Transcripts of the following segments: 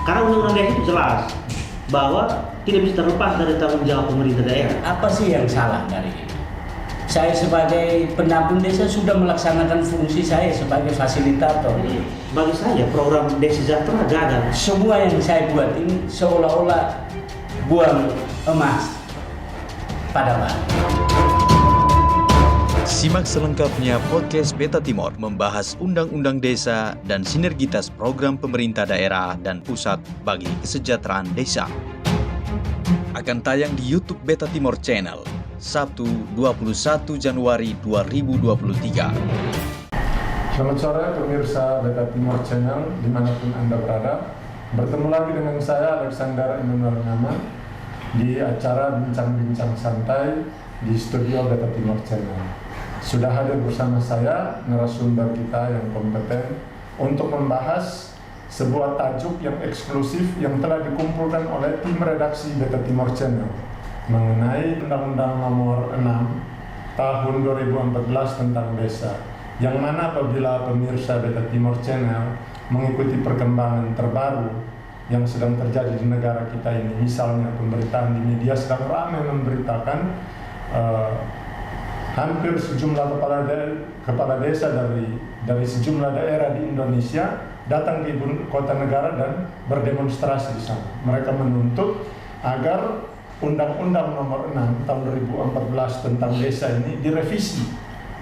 Karena undang-undang desa itu jelas bahwa tidak bisa terlepas dari tanggung jawab pemerintah daerah. Apa sih yang salah dari ini? Saya sebagai pendamping desa sudah melaksanakan fungsi saya sebagai fasilitator. Bagi saya program Desa Sejahtera gagal. Semua yang saya buat ini seolah-olah buang emas pada batu. Simak selengkapnya podcast Beta Timor membahas Undang-Undang Desa dan sinergitas program pemerintah daerah dan pusat bagi kesejahteraan desa. Akan tayang di YouTube Beta Timor Channel, Sabtu 21 Januari 2023. Selamat sore pemirsa Beta Timor Channel dimanapun Anda berada. Bertemu lagi dengan saya Alexander Emmanuel Ngaman di acara Bincang-Bincang Santai di studio Beta Timor Channel. Sudah hadir bersama saya narasumber kita yang kompeten untuk membahas sebuah tajuk yang eksklusif yang telah dikumpulkan oleh tim redaksi Beta Timor Channel mengenai Undang-Undang Nomor 6 Tahun 2014 tentang Desa, yang mana apabila pemirsa Beta Timor Channel mengikuti perkembangan terbaru yang sedang terjadi di negara kita ini, misalnya pemberitaan di media sedang ramai memberitakan hampir sejumlah kepala desa dari sejumlah daerah di Indonesia datang ke ibu kota negara dan berdemonstrasi di sana. Mereka menuntut agar Undang-Undang Nomor 6 Tahun 2014 tentang desa ini direvisi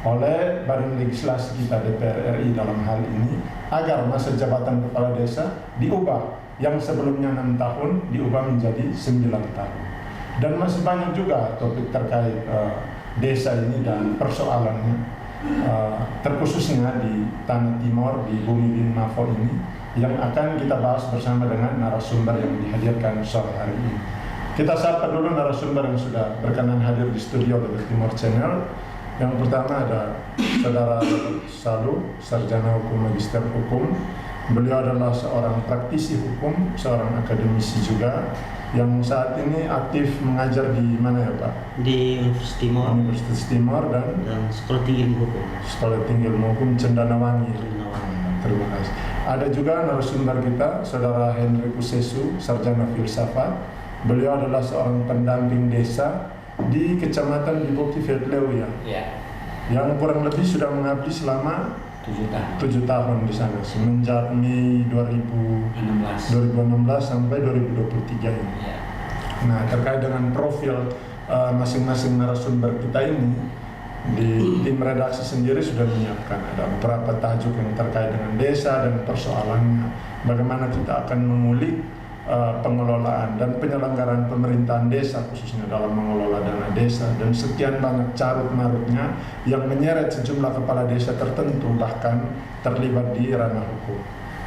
oleh Badan Legislasi kita DPR RI dalam hal ini, agar masa jabatan kepala desa diubah, yang sebelumnya 6 tahun diubah menjadi 9 tahun. Dan masih banyak juga topik terkait desa ini dan persoalannya, terkhususnya di Tanah Timor, di Bumi Bin Mafo ini, yang akan kita bahas bersama dengan narasumber yang dihadirkan sore hari ini. Kita sapa dulu narasumber yang sudah berkenan hadir di studio Beta Timor Channel. Yang pertama ada Saudara Salu, Sarjana Hukum, Magister Hukum. Beliau adalah seorang praktisi hukum, seorang akademisi juga, yang saat ini aktif mengajar di mana ya Pak? Di Universitas Timor. Universitas Timor dan Sekolah Tinggi Ilmu Hukum. Sekolah Tinggi Ilmu Hukum Cendanawangi. Terima kasih. Ada juga narasumber kita, Saudara Henrikus Sesu, Sarjana Filsafat. Beliau adalah seorang pendamping desa di Kecamatan Bibokti Vetleu ya. Yang kurang lebih sudah mengabdi selama 7 tahun di sana, semenjak Mei 2016 sampai 2023 ini. Nah, terkait dengan profil masing-masing narasumber kita ini, di tim redaksi sendiri sudah menyiapkan ada beberapa tajuk yang terkait dengan desa dan persoalannya, bagaimana kita akan mengulik pengelolaan dan penyelenggaraan pemerintahan desa, khususnya dalam mengelola dana desa, dan sekian banyak carut marutnya yang menyeret sejumlah kepala desa tertentu bahkan terlibat di ranah hukum,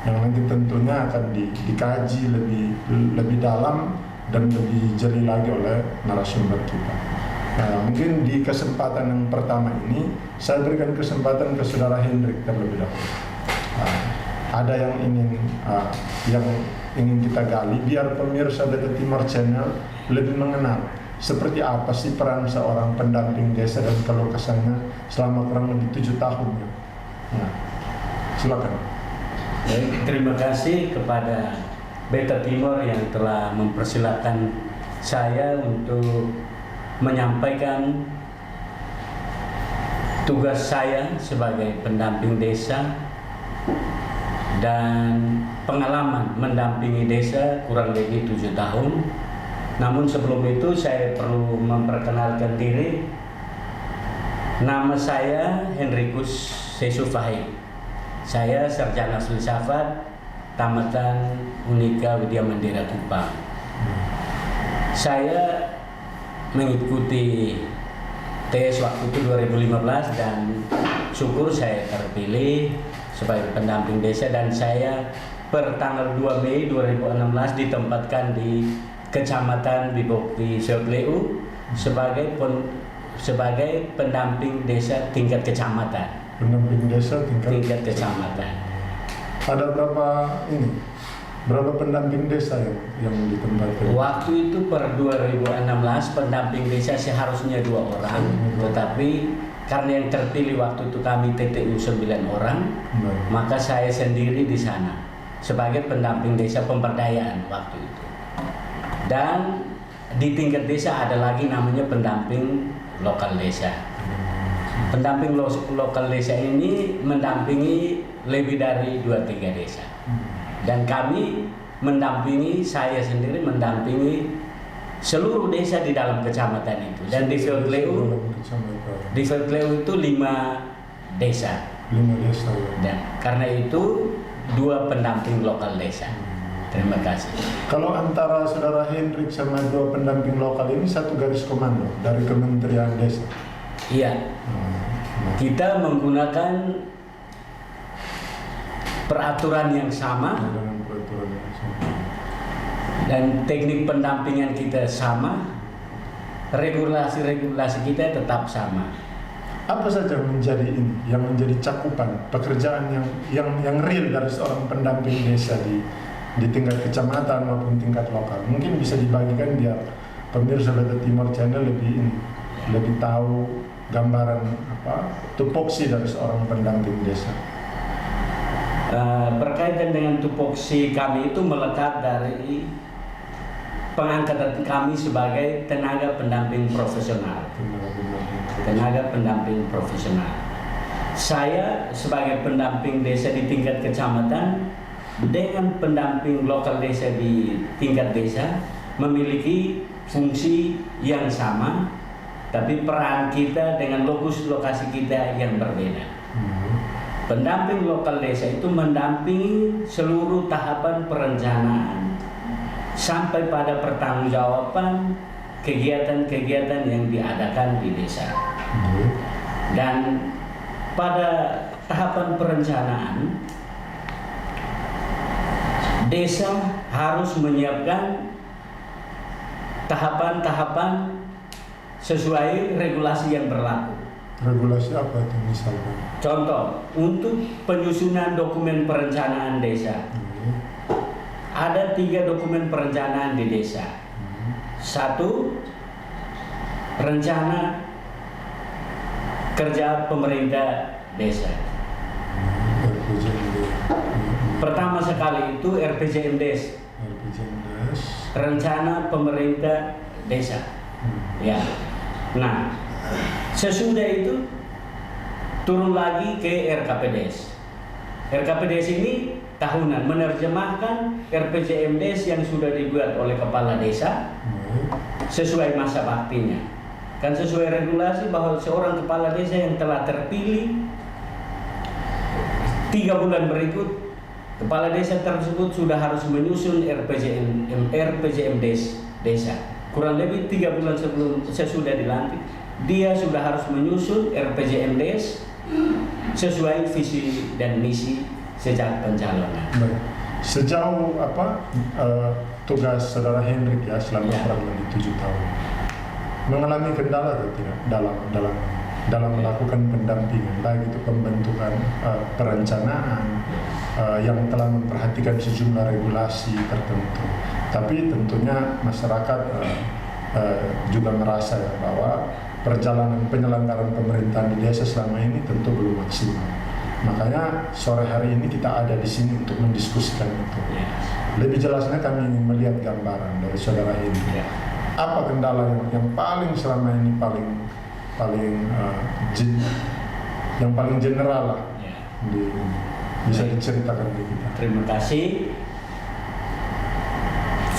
yang nanti tentunya akan dikaji lebih dalam dan lebih jeli lagi oleh narasumber kita. Nah, mungkin di kesempatan yang pertama ini saya berikan kesempatan ke Saudara Hendrik terlebih dahulu. Ada yang ingin kita gali biar pemirsa Beta Timor Channel lebih mengenal seperti apa sih peran seorang pendamping desa dan keluh kesahnya selama kurang lebih 7 tahun. Nah, silakan. Terima kasih kepada Beta Timor yang telah mempersilahkan saya untuk menyampaikan tugas saya sebagai pendamping desa dan pengalaman mendampingi desa kurang lebih 7 tahun. Namun sebelum itu saya perlu memperkenalkan diri. Nama saya Henrikus Sesu Fahid. Saya sarjana filsafat tamatan Unika Widya Mandira Kupang. Saya mengikuti tes waktu itu 2015 dan syukur saya terpilih sebagai pendamping desa, dan saya per tanggal 2 Mei 2016 ditempatkan di Kecamatan Bibokti Vetleu sebagai pendamping desa tingkat kecamatan. Pendamping desa tingkat kecamatan. Ada berapa pendamping desa yang ditempatkan? Waktu itu per 2016 pendamping desa seharusnya 2 orang, tetapi karena yang terpilih waktu itu kami TTU 9 orang, maka saya sendiri di sana. sebagai pendamping desa pemberdayaan waktu itu. Dan di tingkat desa ada lagi namanya pendamping lokal desa. Pendamping lokal desa ini mendampingi lebih dari 2-3 desa. Dan kami mendampingi, saya sendiri mendampingi seluruh desa di dalam kecamatan itu. Dan di Veltleu itu 5 desa. 5 desa. Ya. Dan karena itu 2 pendamping lokal desa. Terima kasih. Kalau antara saudara Hendrik sama 2 pendamping lokal ini satu garis komando dari Kementerian Desa. Iya. Kita menggunakan peraturan yang sama Dengan peraturan yang sama. dan teknik pendampingan kita sama, regulasi kita tetap sama. Apa saja yang menjadi cakupan pekerjaan yang real dari seorang pendamping desa di tingkat kecamatan maupun tingkat lokal? Mungkin bisa dibagikan biar pemirsa Beta Timor Channel lebih tahu gambaran tupoksi dari seorang pendamping desa. Berkaitan dengan tupoksi kami itu melekat dari pengangkatan kami sebagai tenaga pendamping profesional. Tenaga pendamping profesional. Saya sebagai pendamping desa di tingkat kecamatan dengan pendamping lokal desa di tingkat desa memiliki fungsi yang sama, tapi peran kita dengan lokasi kita yang berbeda. Pendamping lokal desa itu mendampingi seluruh tahapan perencanaan sampai pada pertanggungjawaban kegiatan-kegiatan yang diadakan di desa. Dan pada tahapan perencanaan, desa harus menyiapkan tahapan-tahapan sesuai regulasi yang berlaku. Regulasi apa itu misalnya? Contoh, untuk penyusunan dokumen perencanaan desa, ada 3 dokumen perencanaan di desa. 1, rencana kerja pemerintah desa. Pertama sekali itu RPJMDes, rencana pemerintah desa. Ya. Nah, sesudah itu turun lagi ke RKPDes. RKPDes ini tahunan menerjemahkan RPJMDes yang sudah dibuat oleh kepala desa sesuai masa baktinya. Kan sesuai regulasi bahwa seorang kepala desa yang telah terpilih 3 bulan berikut, kepala desa tersebut sudah harus menyusun RPJMDes desa. Kurang lebih 3 bulan sebelum sesudah dilantik, dia sudah harus menyusun RPJMDes sesuai visi dan misi sejak pencalonan. Baik. Sejauh tugas saudara Hendrik ya selama kurang lebih 7 tahun, mengalami kendala atau tidak dalam melakukan pendampingan, baik itu pembentukan perencanaan yang telah memperhatikan sejumlah regulasi tertentu, tapi tentunya masyarakat juga merasa ya, bahwa perjalanan penyelenggaraan pemerintahan di desa selama ini tentu belum maksimal. Makanya sore hari ini kita ada di sini untuk mendiskusikan itu. Lebih jelasnya kami ingin melihat gambaran dari saudara ini. Apa kendala yang paling selama ini yang paling general lah, bisa diceritakan ke kita. Terima kasih.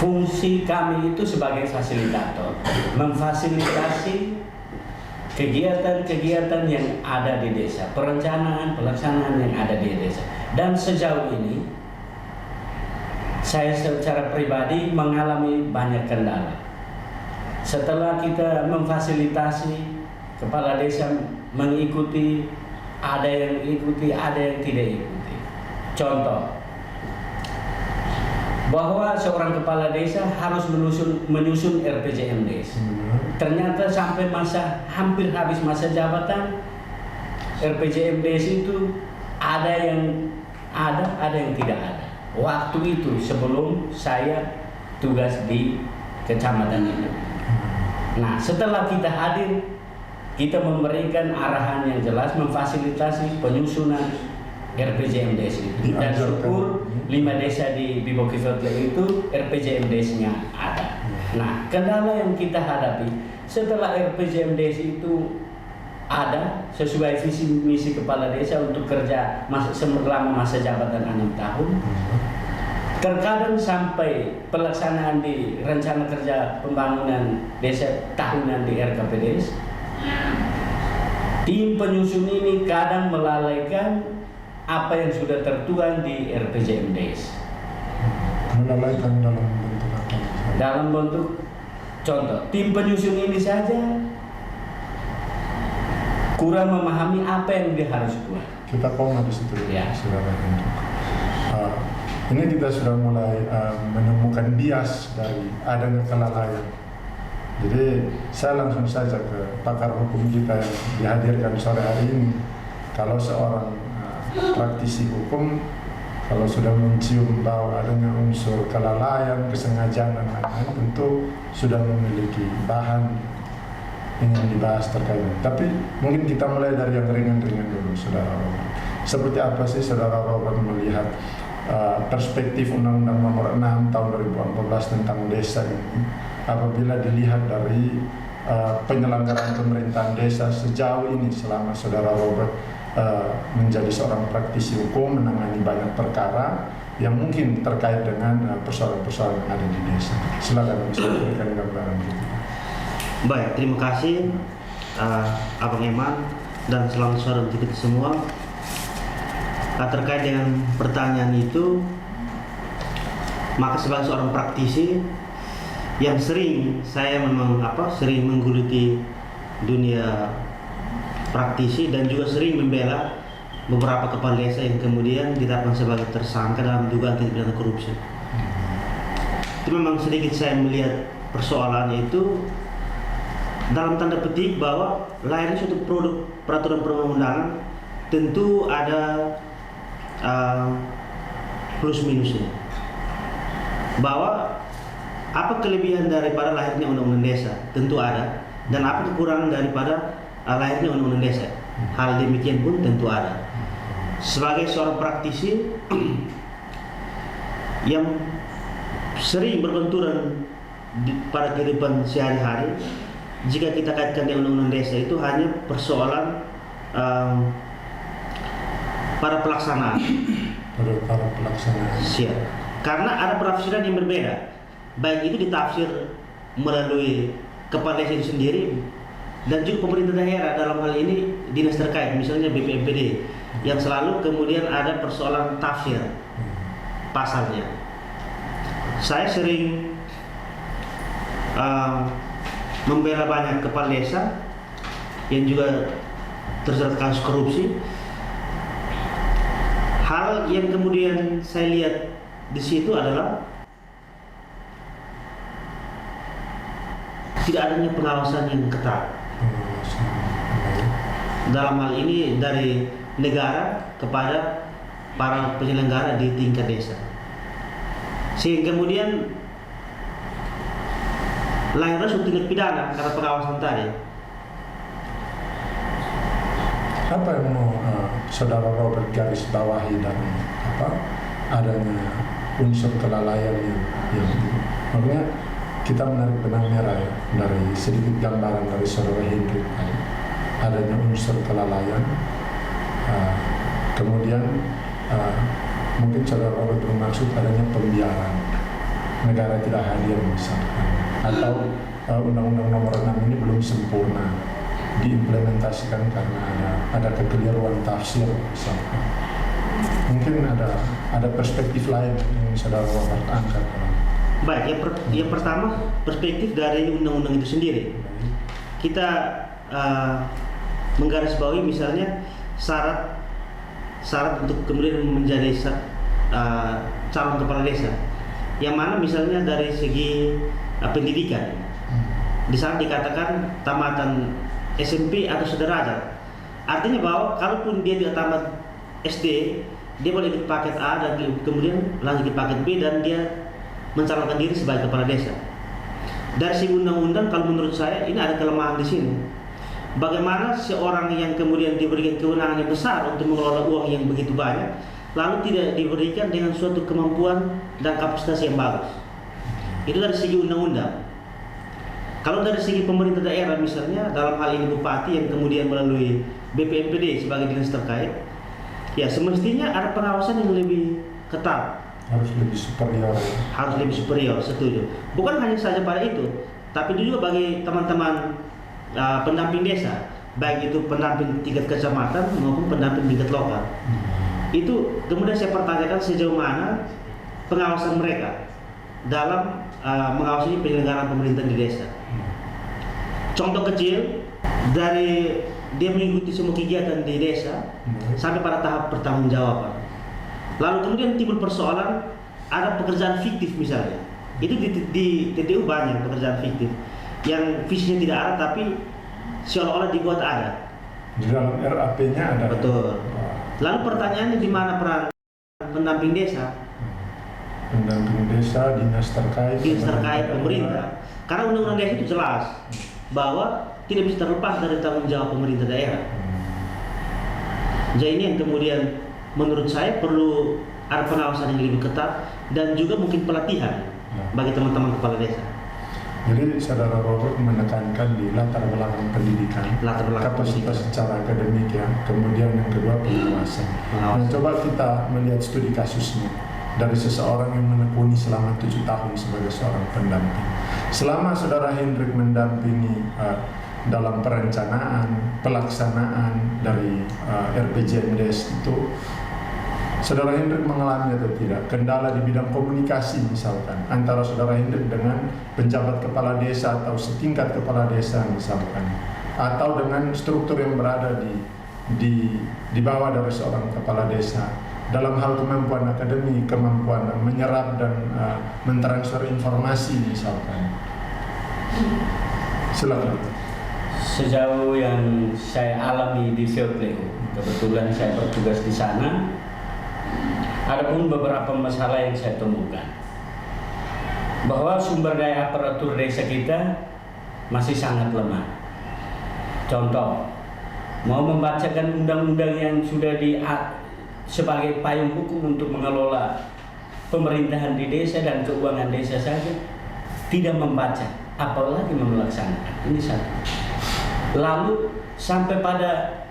Fungsi kami itu sebagai fasilitator, memfasilitasi kegiatan-kegiatan yang ada di desa, perencanaan, pelaksanaan yang ada di desa. Dan sejauh ini saya secara pribadi mengalami banyak kendala. Setelah kita memfasilitasi, kepala desa mengikuti, ada yang ikuti, ada yang tidak ikuti. Contoh, bahwa seorang kepala desa harus menyusun RPJMDes. Ternyata sampai hampir habis masa jabatan, RPJMDes itu ada yang tidak ada. Waktu itu sebelum saya tugas di kecamatan itu. Nah, setelah kita hadir, kita memberikan arahan yang jelas, memfasilitasi penyusunan RPJMDes itu. Dan syukur 5 desa di Bibokifotle itu RPJMDes-nya ada. Nah, kendala yang kita hadapi setelah RPJMDes itu ada sesuai visi misi kepala desa untuk kerja selama masa jabatan 6 tahun. Terkadang sampai pelaksanaan di rencana kerja pembangunan desa tahunan di RKPDes, tim penyusun ini kadang melalaikan apa yang sudah tertuang di RPJMDes. Melalaikan dalam bentuk apa? Dalam bentuk contoh, tim penyusun ini saja kurang memahami apa yang dia harus buat. Kita koma di situ Ya. saudara Hendrik. Ini kita sudah mulai menemukan bias dari adanya kelalaian. Jadi saya langsung saja ke pakar hukum kita yang dihadirkan sore hari ini. Kalau seorang praktisi hukum, kalau sudah mencium bahwa adanya unsur kelalaian, kesengajaan dan lain-lain, tentu sudah memiliki bahan ingin dibahas terkait. Tapi mungkin kita mulai dari yang ringan-ringan dulu, saudara Robert. Seperti apa sih saudara Robert melihat perspektif Undang-Undang Nomor 6 Tahun 2014 tentang desa ini, apabila dilihat dari penyelenggaraan pemerintahan desa sejauh ini selama saudara Robert menjadi seorang praktisi hukum, menangani banyak perkara yang mungkin terkait dengan persoalan-persoalan yang ada di desa. Silakan bisa berikan gambaran gitu. Baik, terima kasih Abang Eman dan selamat sore untuk kita semua. Terkait dengan pertanyaan itu, maka sebagai seorang praktisi yang saya memang sering menggeluti dunia praktisi dan juga sering membela beberapa kepala desa yang kemudian ditetapkan sebagai tersangka dalam dugaan tindak pidana korupsi. Itu memang sedikit saya melihat persoalannya itu dalam tanda petik bahwa lahirnya suatu produk peraturan perundang-undangan tentu ada plus minusnya. Bahwa apa kelebihan daripada lahirnya undang-undang desa tentu ada, dan apa kekurangan daripada lahirnya undang-undang desa. Hal demikian pun tentu ada. Sebagai seorang praktisi yang sering berbenturan pada kehidupan sehari-hari, jika kita kaitkan dengan undang-undang desa itu hanya persoalan para pelaksanaan. Para pelaksanaan. Siap. Karena ada penafsiran yang berbeda, baik itu ditafsir melalui kepala desa itu sendiri dan juga pemerintah daerah, dalam hal ini dinas terkait, misalnya BPMPD, yang selalu kemudian ada persoalan tafsir pasalnya. Saya sering membela banyak kepala desa yang juga terjerat kasus korupsi. Hal yang kemudian saya lihat di situ adalah tidak adanya pengawasan yang ketat. Dalam hal ini dari negara kepada para penyelenggara di tingkat desa, sehingga kemudian lahirnya suatu tindak pidana karena pengawasan tadi. Apa yang mau saudara Robert garis bawahi dari adanya unsur kelalaian yang makanya kita menarik benang merah ya, dari sedikit gambaran dari saudara Hendrik tadi. Adanya unsur kelalaian, kemudian mungkin saudara Robert bermaksud adanya pembiaran, negara tidak hadir misalkan, atau Undang-Undang Nomor 6 ini belum sempurna diimplementasikan karena ada kekeliruan tafsir misalkan. Mungkin ada perspektif lain yang saudara Robert angkat. Baik, yang pertama perspektif dari undang-undang itu sendiri. Kita menggarisbawahi misalnya syarat untuk kemudian menjadi calon kepala desa, yang mana misalnya dari segi pendidikan, di sana dikatakan tamatan SMP atau sederajat. Artinya bahwa kalaupun dia tidak tamat SD, dia boleh di paket A dan kemudian lanjut di paket B dan dia mencalonkan diri sebagai kepala desa. Dari segi undang-undang, kalau menurut saya ini ada kelemahan di sini. Bagaimana seorang yang kemudian diberikan kewenangan yang besar untuk mengelola uang yang begitu banyak, lalu tidak diberikan dengan suatu kemampuan dan kapasitas yang bagus. Itu dari segi undang-undang. Kalau dari segi pemerintah daerah misalnya, dalam hal ini bupati yang kemudian melalui BPMPD sebagai dinas terkait, ya semestinya ada pengawasan yang lebih ketat. Harus lebih superior. Harus lebih superior, setuju. Bukan hanya saja pada itu, tapi juga bagi teman-teman pendamping desa, baik itu pendamping tingkat kecamatan maupun pendamping tingkat lokal. Itu kemudian saya pertanyakan sejauh mana pengawasan mereka dalam mengawasi penyelenggaraan pemerintah di desa. Contoh kecil, dari dia mengikuti semua kegiatan di desa sampai pada tahap pertanggungjawaban. Lalu kemudian timbul persoalan ada pekerjaan fiktif misalnya. Itu di TTU banyak pekerjaan fiktif yang fisiknya tidak ada tapi seolah-olah dibuat ada. Di dalam RAP-nya ada. Betul. Lalu pertanyaannya di mana peran pendamping desa? Pendamping desa, dinas terkait pemerintah. Karena undang-undang desa itu jelas bahwa tidak bisa terlepas dari tanggung jawab pemerintah daerah. Jadi ini yang kemudian menurut saya perlu ada pengawasan yang lebih ketat dan juga mungkin pelatihan bagi teman-teman kepala desa. Jadi saudara Robert menekankan di latar belakang pendidikan, kapasitas secara akademik ya, kemudian yang kedua pengawasan. Nah, coba kita melihat studi kasusnya dari seseorang yang menekuni selama 7 tahun sebagai seorang pendamping. Selama saudara Hendrik mendampingi dalam perencanaan, pelaksanaan dari RPJMDes itu, saudara Hendrik mengalami atau tidak kendala di bidang komunikasi misalkan antara saudara Hendrik dengan penjabat kepala desa atau setingkat kepala desa misalkan, atau dengan struktur yang berada di bawah dari seorang kepala desa dalam hal kemampuan akademik, kemampuan menyerap dan mentransfer informasi misalkan. Silakan. Sejauh yang saya alami di Field-Leo, kebetulan saya bertugas di sana, ada pun beberapa masalah yang saya temukan. Bahwa sumber daya aparatur desa kita masih sangat lemah. Contoh, mau membacakan undang-undang yang sudah sebagai payung hukum untuk mengelola pemerintahan di desa dan keuangan desa saja, tidak membaca, apalagi melaksanakan. Ini satu. Lalu sampai pada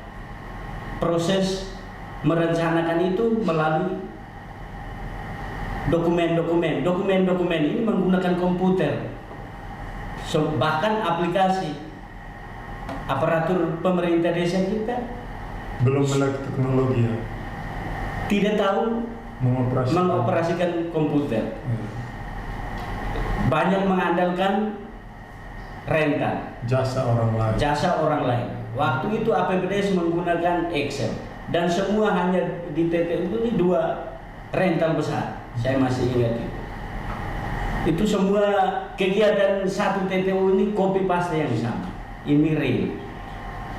proses merencanakan itu melalui dokumen ini menggunakan komputer, bahkan aplikasi aparatur pemerintah desa kita belum melek teknologi ya, tidak tahu mengoperasikan komputer. Banyak mengandalkan rental, jasa orang lain. Waktu itu APBDes menggunakan Excel dan semua hanya di TTU ini 2 rental besar. Saya masih ingat itu. Itu semua kegiatan satu TTU ini copy paste yang sama. Ini real.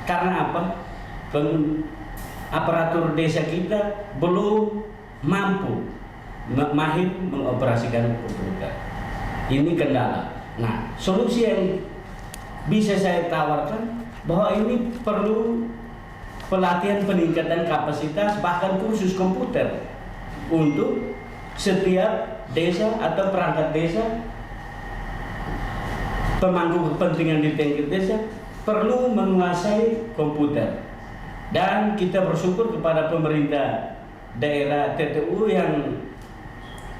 Karena apa? Aparatur desa kita belum mampu mahir mengoperasikan komputer. Ini kendala. Nah, solusi yang bisa saya tawarkan bahwa ini perlu pelatihan peningkatan kapasitas bahkan kursus komputer untuk setiap desa atau perangkat desa, pemangku kepentingan di tingkat desa perlu menguasai komputer. Dan kita bersyukur kepada pemerintah daerah TTU yang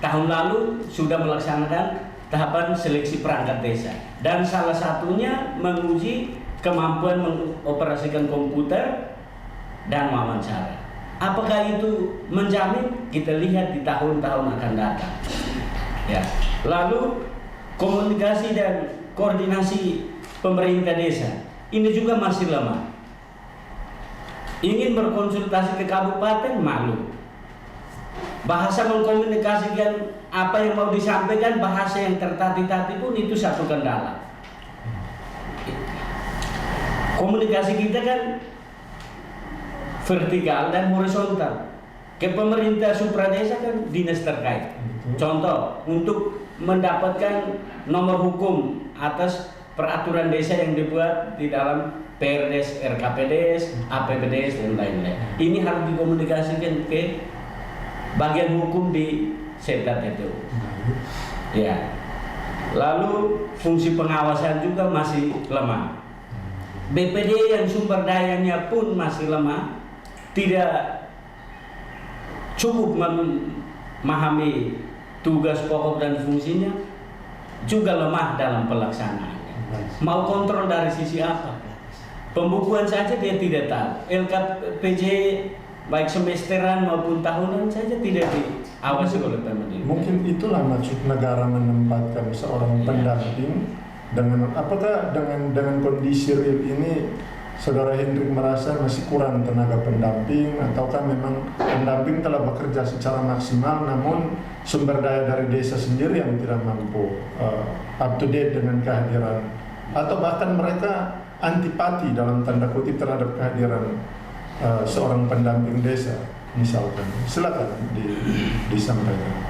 tahun lalu sudah melaksanakan tahapan seleksi perangkat desa, dan salah satunya menguji kemampuan mengoperasikan komputer dan wawancara. Apakah itu menjamin? Kita lihat di tahun-tahun akan datang. Ya. Lalu komunikasi dan koordinasi pemerintah desa ini juga masih lemah. Ingin berkonsultasi ke kabupaten malu. Bahasa mengkomunikasikan apa yang mau disampaikan, bahasa yang tertatih-tatih pun itu satu kendala. Komunikasi kita kan vertikal dan horizontal. Ke pemerintah supradesa kan dinas terkait. Contoh, untuk mendapatkan nomor hukum atas peraturan desa yang dibuat di dalam PRDes, RKPDes, APBDes dan lain-lain. Ini harus dikomunikasikan ke bagian hukum di Setda TTU. Ya. Lalu fungsi pengawasan juga masih lemah. BPD yang sumber dayanya pun masih lemah, tidak cukup memahami tugas pokok dan fungsinya, juga lemah dalam pelaksanaannya. Mau kontrol dari sisi apa? Pembukuan saja dia tidak tahu. LKPJ baik semesteran maupun tahunan saja tidak diawasi oleh pemerintah. Mungkin itulah maksud negara menempatkan seorang pendamping. Apakah dengan kondisi real ini Saudara Hendrik merasa masih kurang tenaga pendamping, ataukah memang pendamping telah bekerja secara maksimal namun sumber daya dari desa sendiri yang tidak mampu up to date dengan kehadiran, atau bahkan mereka antipati dalam tanda kutip terhadap kehadiran seorang pendamping desa misalkan? Silakan disampaikan.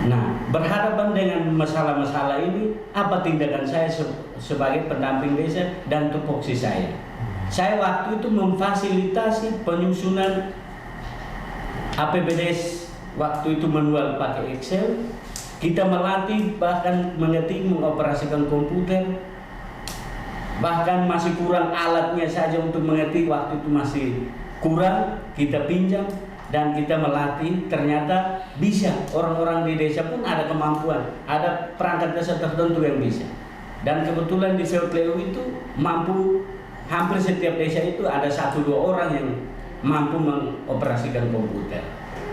Nah, berhadapan dengan masalah-masalah ini, apa tindakan saya sebagai pendamping desa dan tupoksi saya? Saya waktu itu memfasilitasi penyusunan APBDes, waktu itu manual pakai Excel. Kita melatih, bahkan mengetik, mengoperasikan komputer. Bahkan masih kurang alatnya saja untuk mengetik, waktu itu masih kurang, kita pinjam. Dan kita melatih, ternyata bisa. Orang-orang di desa pun ada kemampuan, ada perangkat desa tertentu yang bisa. Dan kebetulan di Seotleu itu mampu, hampir setiap desa itu ada 1-2 orang yang mampu mengoperasikan komputer.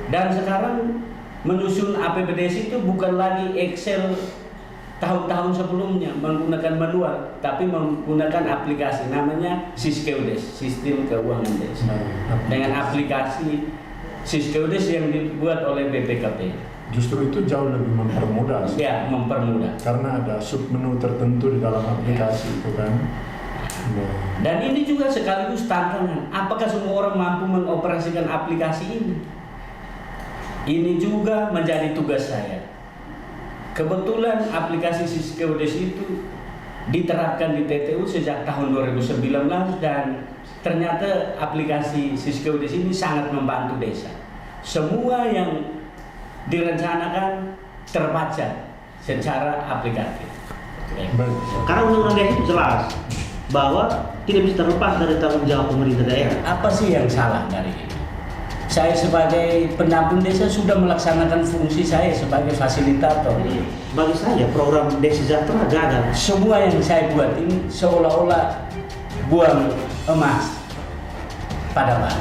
Dan sekarang menyusun APBDes itu bukan lagi Excel tahun-tahun sebelumnya menggunakan manual, tapi menggunakan aplikasi namanya Siskeudes, Sistem Keuangan Desa. Dengan aplikasi Siskeudes yang dibuat oleh BPKP. Justru itu jauh lebih mempermudah. Ya, mempermudah. Karena ada submenu tertentu di dalam aplikasi itu kan. Dan ini juga sekaligus tantangan. Apakah semua orang mampu mengoperasikan aplikasi ini? Ini juga menjadi tugas saya. Kebetulan aplikasi Siskeudes itu diterapkan di TTU sejak tahun 2019 dan ternyata aplikasi Siskeudes ini sangat membantu desa. Semua yang direncanakan terbaca secara aplikatif. Karena undang-undang desa itu jelas bahwa tidak bisa terlepas dari tanggung jawab pemerintah daerah. Apa sih yang salah dari ini? Saya sebagai pendamping desa sudah melaksanakan fungsi saya sebagai fasilitator. Bagi saya program Desa Sejahtera gagal. Semua yang saya buat ini seolah-olah buang emas pada batu.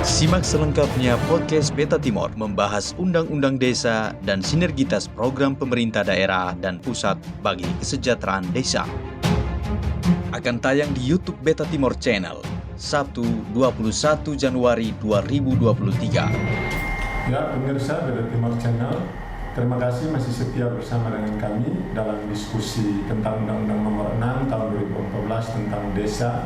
Simak selengkapnya podcast Beta Timor membahas Undang-Undang Desa dan sinergitas program pemerintah daerah dan pusat bagi kesejahteraan desa. Akan tayang di YouTube Beta Timor Channel, Sabtu 21 Januari 2023. Ya, pemirsa Beta Timor Channel, terima kasih masih setia bersama dengan kami dalam diskusi tentang Undang-Undang Nomor 6 Tahun 2014 tentang desa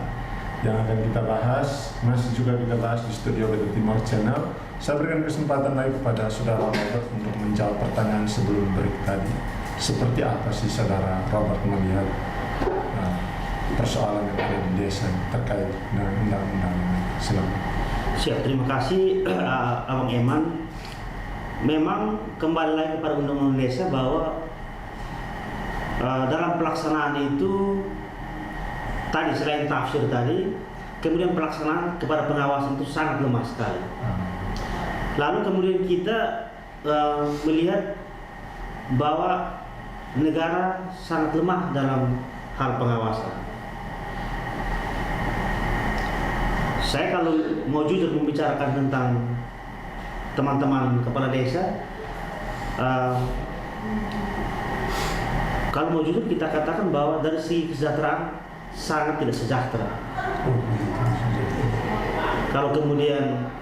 yang akan kita bahas, masih juga kita bahas di studio Beta Timor Channel. Saya berikan kesempatan lagi kepada Saudara Robert untuk menjawab pertanyaan sebelum break tadi. Seperti apa sih Saudara Robert melihat persoalan yang ada di desa terkait dengan undang-undang ini? Silakan. Siap, terima kasih Abang Eman. Memang kembali lagi kepada Undang-Undang Desa bahwa dalam pelaksanaan itu tadi selain tafsir tadi, kemudian pelaksanaan kepada pengawasan itu sangat lemah sekali. Lalu kemudian kita melihat bahwa negara sangat lemah dalam hal pengawasan. Saya kalau mau jujur membicarakan tentang teman-teman kepala desa, kalau mau jujur kita katakan bahwa dari segi kesejahteraan sangat tidak sejahtera. Kalau kemudian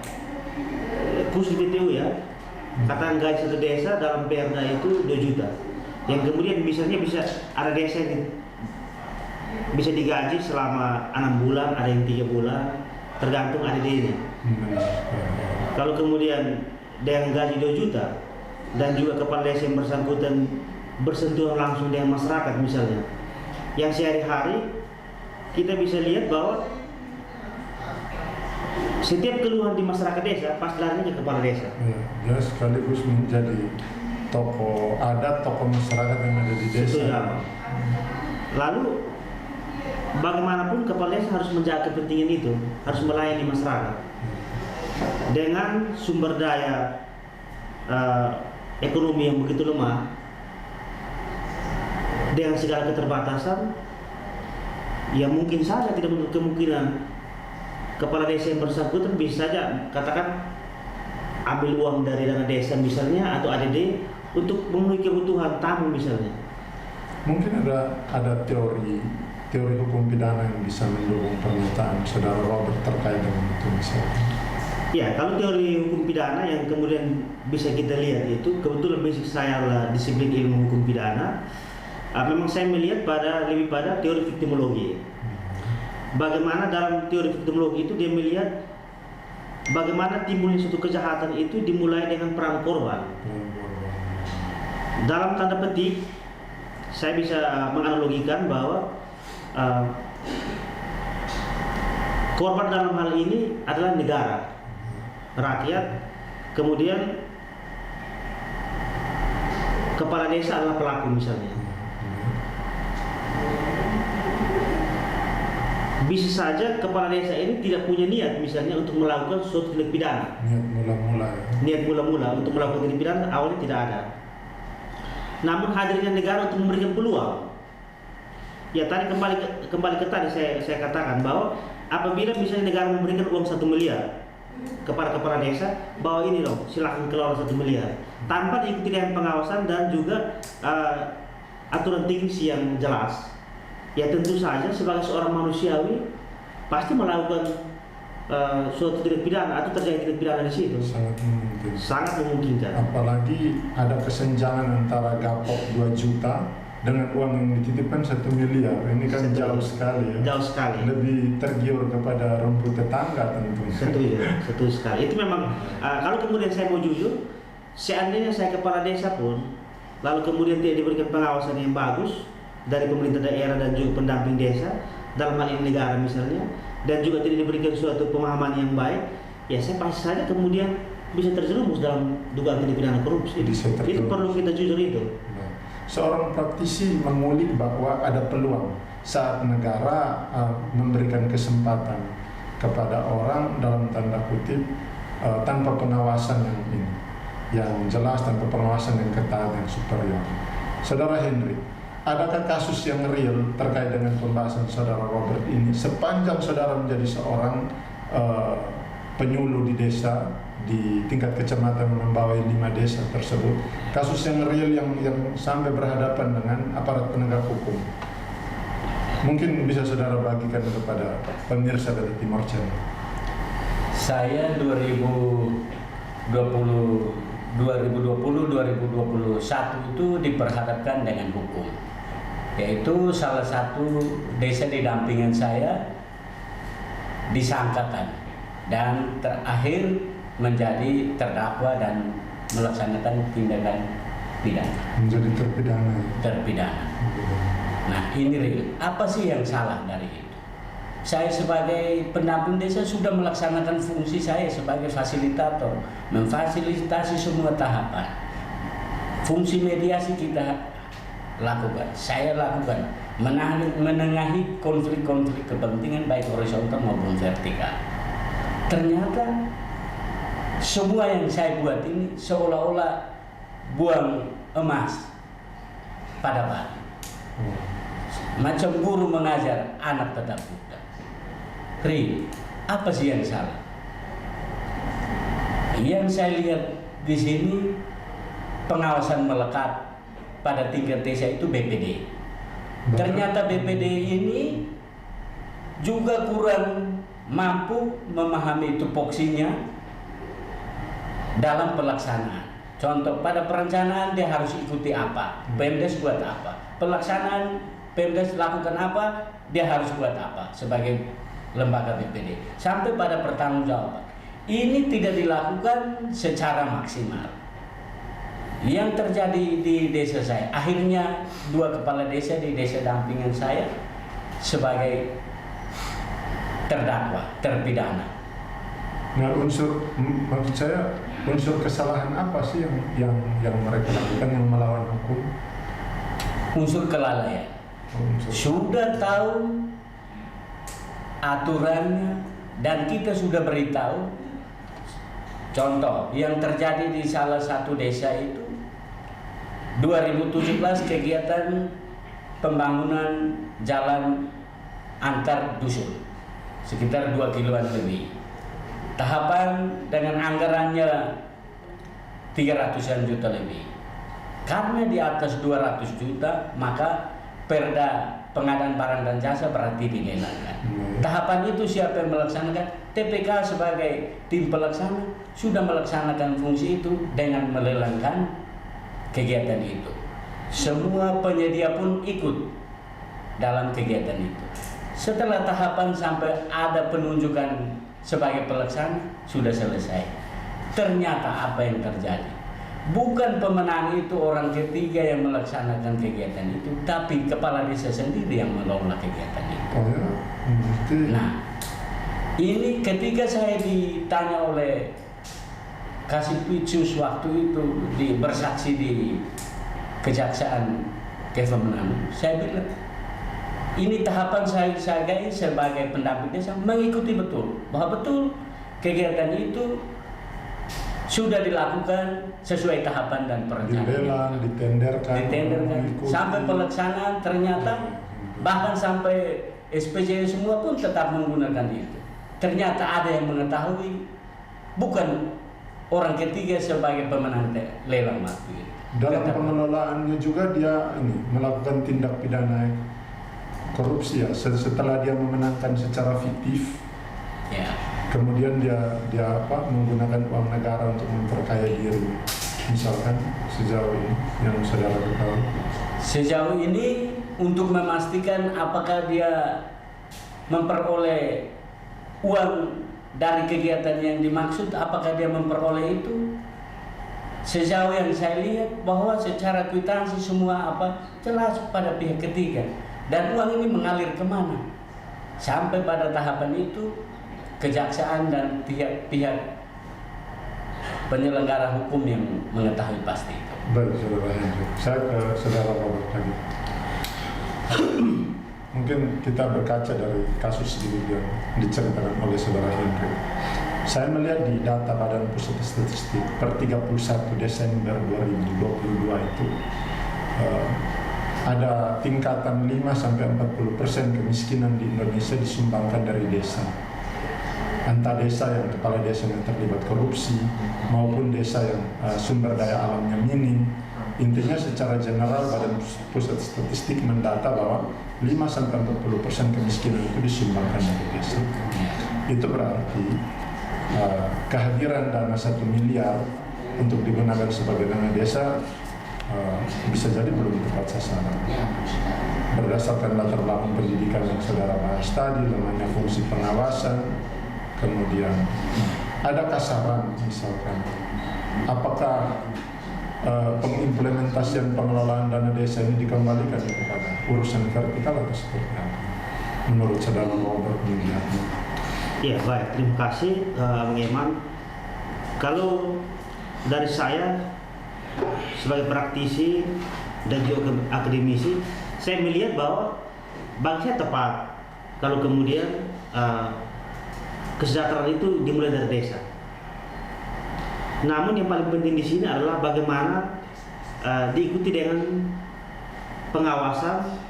khusus BTU ya, katakan gaji satu desa dalam Perda itu 2 juta. Yang kemudian misalnya bisa ada desa yang bisa digaji selama 6 bulan, ada yang 3 bulan, tergantung ADD-nya. Kalau kemudian dengan gaji 2 juta dan juga kepala desa yang bersangkutan bersentuhan langsung dengan masyarakat misalnya, yang sehari-hari kita bisa lihat bahwa Setiap keluhan di masyarakat desa pasti larinya ke kepala desa. Ya, dia sekaligus menjadi tokoh adat, tokoh masyarakat yang ada di desa. Betul, ya. Lalu bagaimanapun kepala desa harus menjaga kepentingan itu, harus melayani masyarakat dengan sumber daya ekonomi yang begitu lemah, dengan segala keterbatasan, ya mungkin saja tidak menutup kemungkinan kepala desa yang bersangkutan bisa saja katakan ambil uang dari dana desa misalnya atau ADD untuk memenuhi kebutuhan tamu misalnya. Mungkin ada teori hukum pidana yang bisa mendukung pernyataan saudara Robert terkait dengan itu misalnya. Ya, kalau teori hukum pidana yang kemudian bisa kita lihat itu, kebetulan basic saya adalah disiplin ilmu hukum pidana. Memang saya melihat lebih pada teori viktimologi. Bagaimana dalam teori viktimologi itu dia melihat bagaimana timbulnya suatu kejahatan itu dimulai dengan peran korban. Dalam tanda petik, saya bisa menganalogikan bahwa korban dalam hal ini adalah negara, rakyat, kemudian kepala desa adalah pelaku misalnya. Bisa saja kepala desa ini tidak punya niat misalnya untuk melakukan suatu tindak pidana. Niat mula-mula untuk melakukan tindak pidana awalnya tidak ada. Namun hadirnya negara untuk memberikan peluang. Ya tadi kembali ke tadi saya katakan bahwa apabila misalnya negara memberikan uang 1 miliar kepada kepala desa, bahwa ini loh silakan keluar 1 miliar tanpa diikuti dengan pengawasan dan juga aturan teknis yang jelas. Ya tentu saja sebagai seorang manusiawi pasti melakukan suatu tindak pidana atau terjadi tindak pidana di situ. Sangat memungkinkan. Apalagi ada kesenjangan antara gapok 2 juta dengan uang yang dititipkan 1 miliar. Ini kan jauh sekali ya. Jauh sekali. Lebih tergiur kepada rumput tetangga tentunya. Setuju sekali. Itu memang kalau kemudian saya mau jujur, seandainya saya kepala desa pun lalu kemudian tidak diberikan pengawasan yang bagus dari pemerintah daerah dan juga pendamping desa dalam hal ini negara misalnya, dan juga tidak diberikan suatu pemahaman yang baik, ya saya pasti saja kemudian bisa terjerumus dalam dugaan tindak pidana korupsi. Itu perlu kita jujur itu. Nah, seorang praktisi mengulik bahwa ada peluang saat negara memberikan kesempatan kepada orang dalam tanda kutip tanpa pengawasan yang jelas, tanpa pengawasan yang ketat, yang superior. Saudara Henry, adakah kasus yang real terkait dengan pembahasan saudara Robert ini sepanjang saudara menjadi seorang penyuluh di desa di tingkat kecamatan membawai 5 desa tersebut, kasus yang real yang sampai berhadapan dengan aparat penegak hukum? Mungkin bisa saudara bagikan kepada pemirsa dari Timor Channel. Saya 2020-2021 itu diperhadapkan dengan hukum, yaitu salah satu desa di dampingan saya disangkakan dan terakhir menjadi terdakwa dan melaksanakan tindakan pidana. Menjadi terpidana. Nah ini real. Apa sih yang salah dari itu? Saya sebagai pendamping desa sudah melaksanakan fungsi saya sebagai fasilitator, memfasilitasi semua tahapan. Fungsi mediasi kita lakukan, saya lakukan, menengahi konflik-konflik kepentingan baik horizontal maupun vertikal. Ternyata semua yang saya buat ini seolah-olah buang emas pada batu. Macam guru mengajar anak tetap buta. Apa sih yang salah? Yang saya lihat di sini pengawasan melekat pada tingkat desa itu BPD. Ternyata BPD ini juga kurang mampu memahami tupoksinya dalam pelaksanaan. Contoh, pada perencanaan dia harus ikuti apa, Pemdes buat apa, pelaksanaan Pemdes lakukan apa, dia harus buat apa sebagai lembaga BPD, sampai pada pertanggungjawaban. Ini tidak dilakukan secara maksimal. Yang terjadi di desa saya, akhirnya 2 kepala desa di desa dampingan saya sebagai terdakwa, terpidana. Nah, maksud saya unsur kesalahan apa sih yang mereka lakukan yang melawan hukum? Unsur kelalaian. Sudah tahu aturannya dan kita sudah beritahu. Contoh yang terjadi di salah satu desa itu 2017 kegiatan pembangunan jalan antar dusun sekitar 2 kiloan lebih. Tahapan dengan anggarannya 300-an juta lebih. Karena di atas 200 juta, maka perda pengadaan barang dan jasa berarti dilelangkan. Tahapan itu siapa yang melaksanakan? TPK sebagai tim pelaksana sudah melaksanakan fungsi itu dengan melelangkan kegiatan itu. Semua penyedia pun ikut dalam kegiatan itu. Setelah tahapan sampai ada penunjukan sebagai pelaksana sudah selesai. Ternyata apa yang terjadi? Bukan pemenang itu orang ketiga yang melaksanakan kegiatan itu, tapi kepala desa sendiri yang mengelola kegiatan itu. Nah, ini ketika saya ditanya oleh Kasih Picus waktu itu bersaksi di Kejaksaan Kemenang, saya bilang ini tahapan saya sebagai pendamping desa mengikuti betul bahwa betul kegiatan itu sudah dilakukan sesuai tahapan dan perencanaan. Ditenderkan sampai pelaksanaan ternyata bahkan sampai SPJ semua pun tetap menggunakan itu. Ternyata ada yang mengetahui, bukan orang ketiga sebagai pemenang lelang waktu itu. Dalam pengelolaannya juga dia melakukan tindak pidana korupsi ya, setelah dia memenangkan secara fiktif, ya. Kemudian dia menggunakan uang negara untuk memperkaya diri, misalkan sejauh ini yang saudara ketahui. Sejauh ini untuk memastikan apakah dia memperoleh uang dari kegiatan yang dimaksud, apakah dia memperoleh itu, sejauh yang saya lihat bahwa secara kwitansi semua jelas pada pihak ketiga. Dan uang ini mengalir kemana? Sampai pada tahapan itu kejaksaan dan pihak penyelenggara hukum yang mengetahui pasti itu. Baik, saudara Hendrik. Saya ke saudara Robert lagi. Mungkin kita berkaca dari kasus ini yang diceritakan oleh saudara Hendrik. Saya melihat di data Badan Pusat Statistik per 31 Desember 2022 itu ada tingkatan 5-40% kemiskinan di Indonesia disumbangkan dari desa. Entah desa yang kepala desa yang terlibat korupsi maupun desa yang sumber daya alamnya minim. Intinya secara general Badan Pusat Statistik mendata bahwa 5-40% kemiskinan itu disumbangkan dari desa. Itu berarti kehadiran dana 1 miliar untuk digunakan sebagai dana desa bisa jadi belum tepat sasaran. Berdasarkan latar belakang pendidikan yang saudara bahas tadi, namanya fungsi pengawasan, kemudian ada kasaran misalkan, apakah pengimplementasian pengelolaan dana desa ini dikembalikan kepada urusan vertikal atau seperti apa? Menurut saudara Robert melihatnya? Ya baik, terima kasih Bang Eman. Kalau dari saya sebagai praktisi dan juga akademisi, saya melihat bahwa bagi saya tepat kalau kemudian kesejahteraan itu dimulai dari desa. Namun yang paling penting di sini adalah bagaimana diikuti dengan pengawasan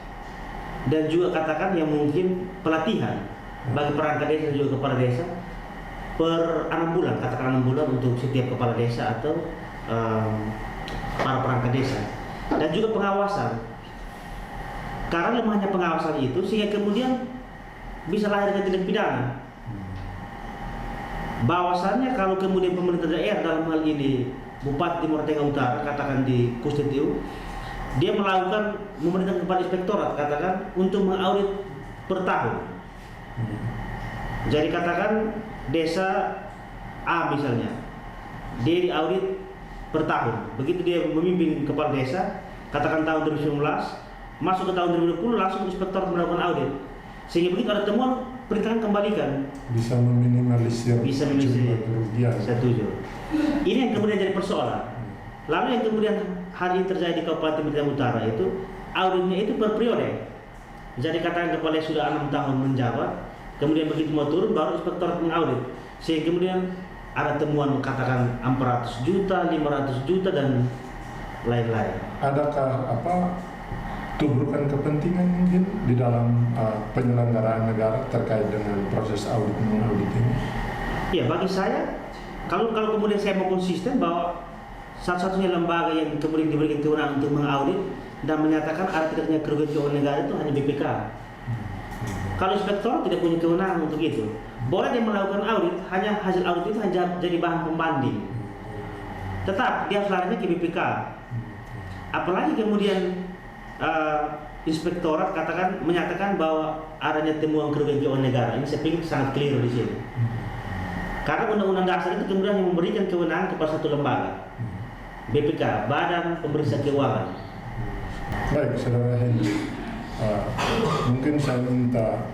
dan juga katakan yang mungkin pelatihan bagi perangkat desa dan juga kepala desa per 6 bulan, katakan 6 bulan untuk setiap kepala desa atau para perangkat desa, dan juga pengawasan. Karena lemahnya pengawasan itu sehingga kemudian bisa lahir tindak pidana. Bahwasannya kalau kemudian pemerintah daerah dalam hal ini Bupati Timur Tengah Utara katakan di Kustitiu, dia melakukan memerintahkan kepada inspektorat katakan untuk mengaudit per tahun. Jadi katakan desa A misalnya, dia diaudit per tahun. Begitu dia memimpin kepala desa, katakan tahun 2019, masuk ke tahun 2020 langsung inspektor melakukan audit. Sehingga begitu ada temuan perintahkan kembalikan. Bisa meminimalisir Bisa meminimalisir. jumlah kerugian. Setuju. Ini yang kemudian jadi persoalan. Lalu yang kemudian hari ini terjadi di Kabupaten Blitar Utara itu auditnya itu per periode. Jadi katakan kepala sudah 6 tahun menjabat, kemudian begitu mau turun baru inspektorat mengaudit. Sehingga kemudian ada temuan katakan 400 juta, 500 juta dan lain-lain. Adakah tubuhkan kepentingan mungkin di dalam penyelenggaraan negara terkait dengan proses audit mengaudit ini? Ya, bagi saya kalau kemudian saya mau konsisten bahwa satu-satunya lembaga yang kemudian diberikan kewenangan untuk mengaudit dan menyatakan ada tidaknya kerugian keuangan negara itu hanya BPK. Kalau inspektor tidak punya kewenangan untuk itu. Boleh dia melakukan audit, hanya hasil audit itu hanya jadi bahan pembanding. Tetap dia harus larinya ke BPK. Apalagi kemudian inspektorat menyatakan bahwa adanya temuan kerugian keuangan negara. Ini saya pikir sangat keliru di sini. Karena undang-undang dasar itu kemudian yang memberikan kewenangan kepada satu lembaga, BPK, Badan Pemeriksa Keuangan. Baik, Saudara Hendrik. Mungkin saya minta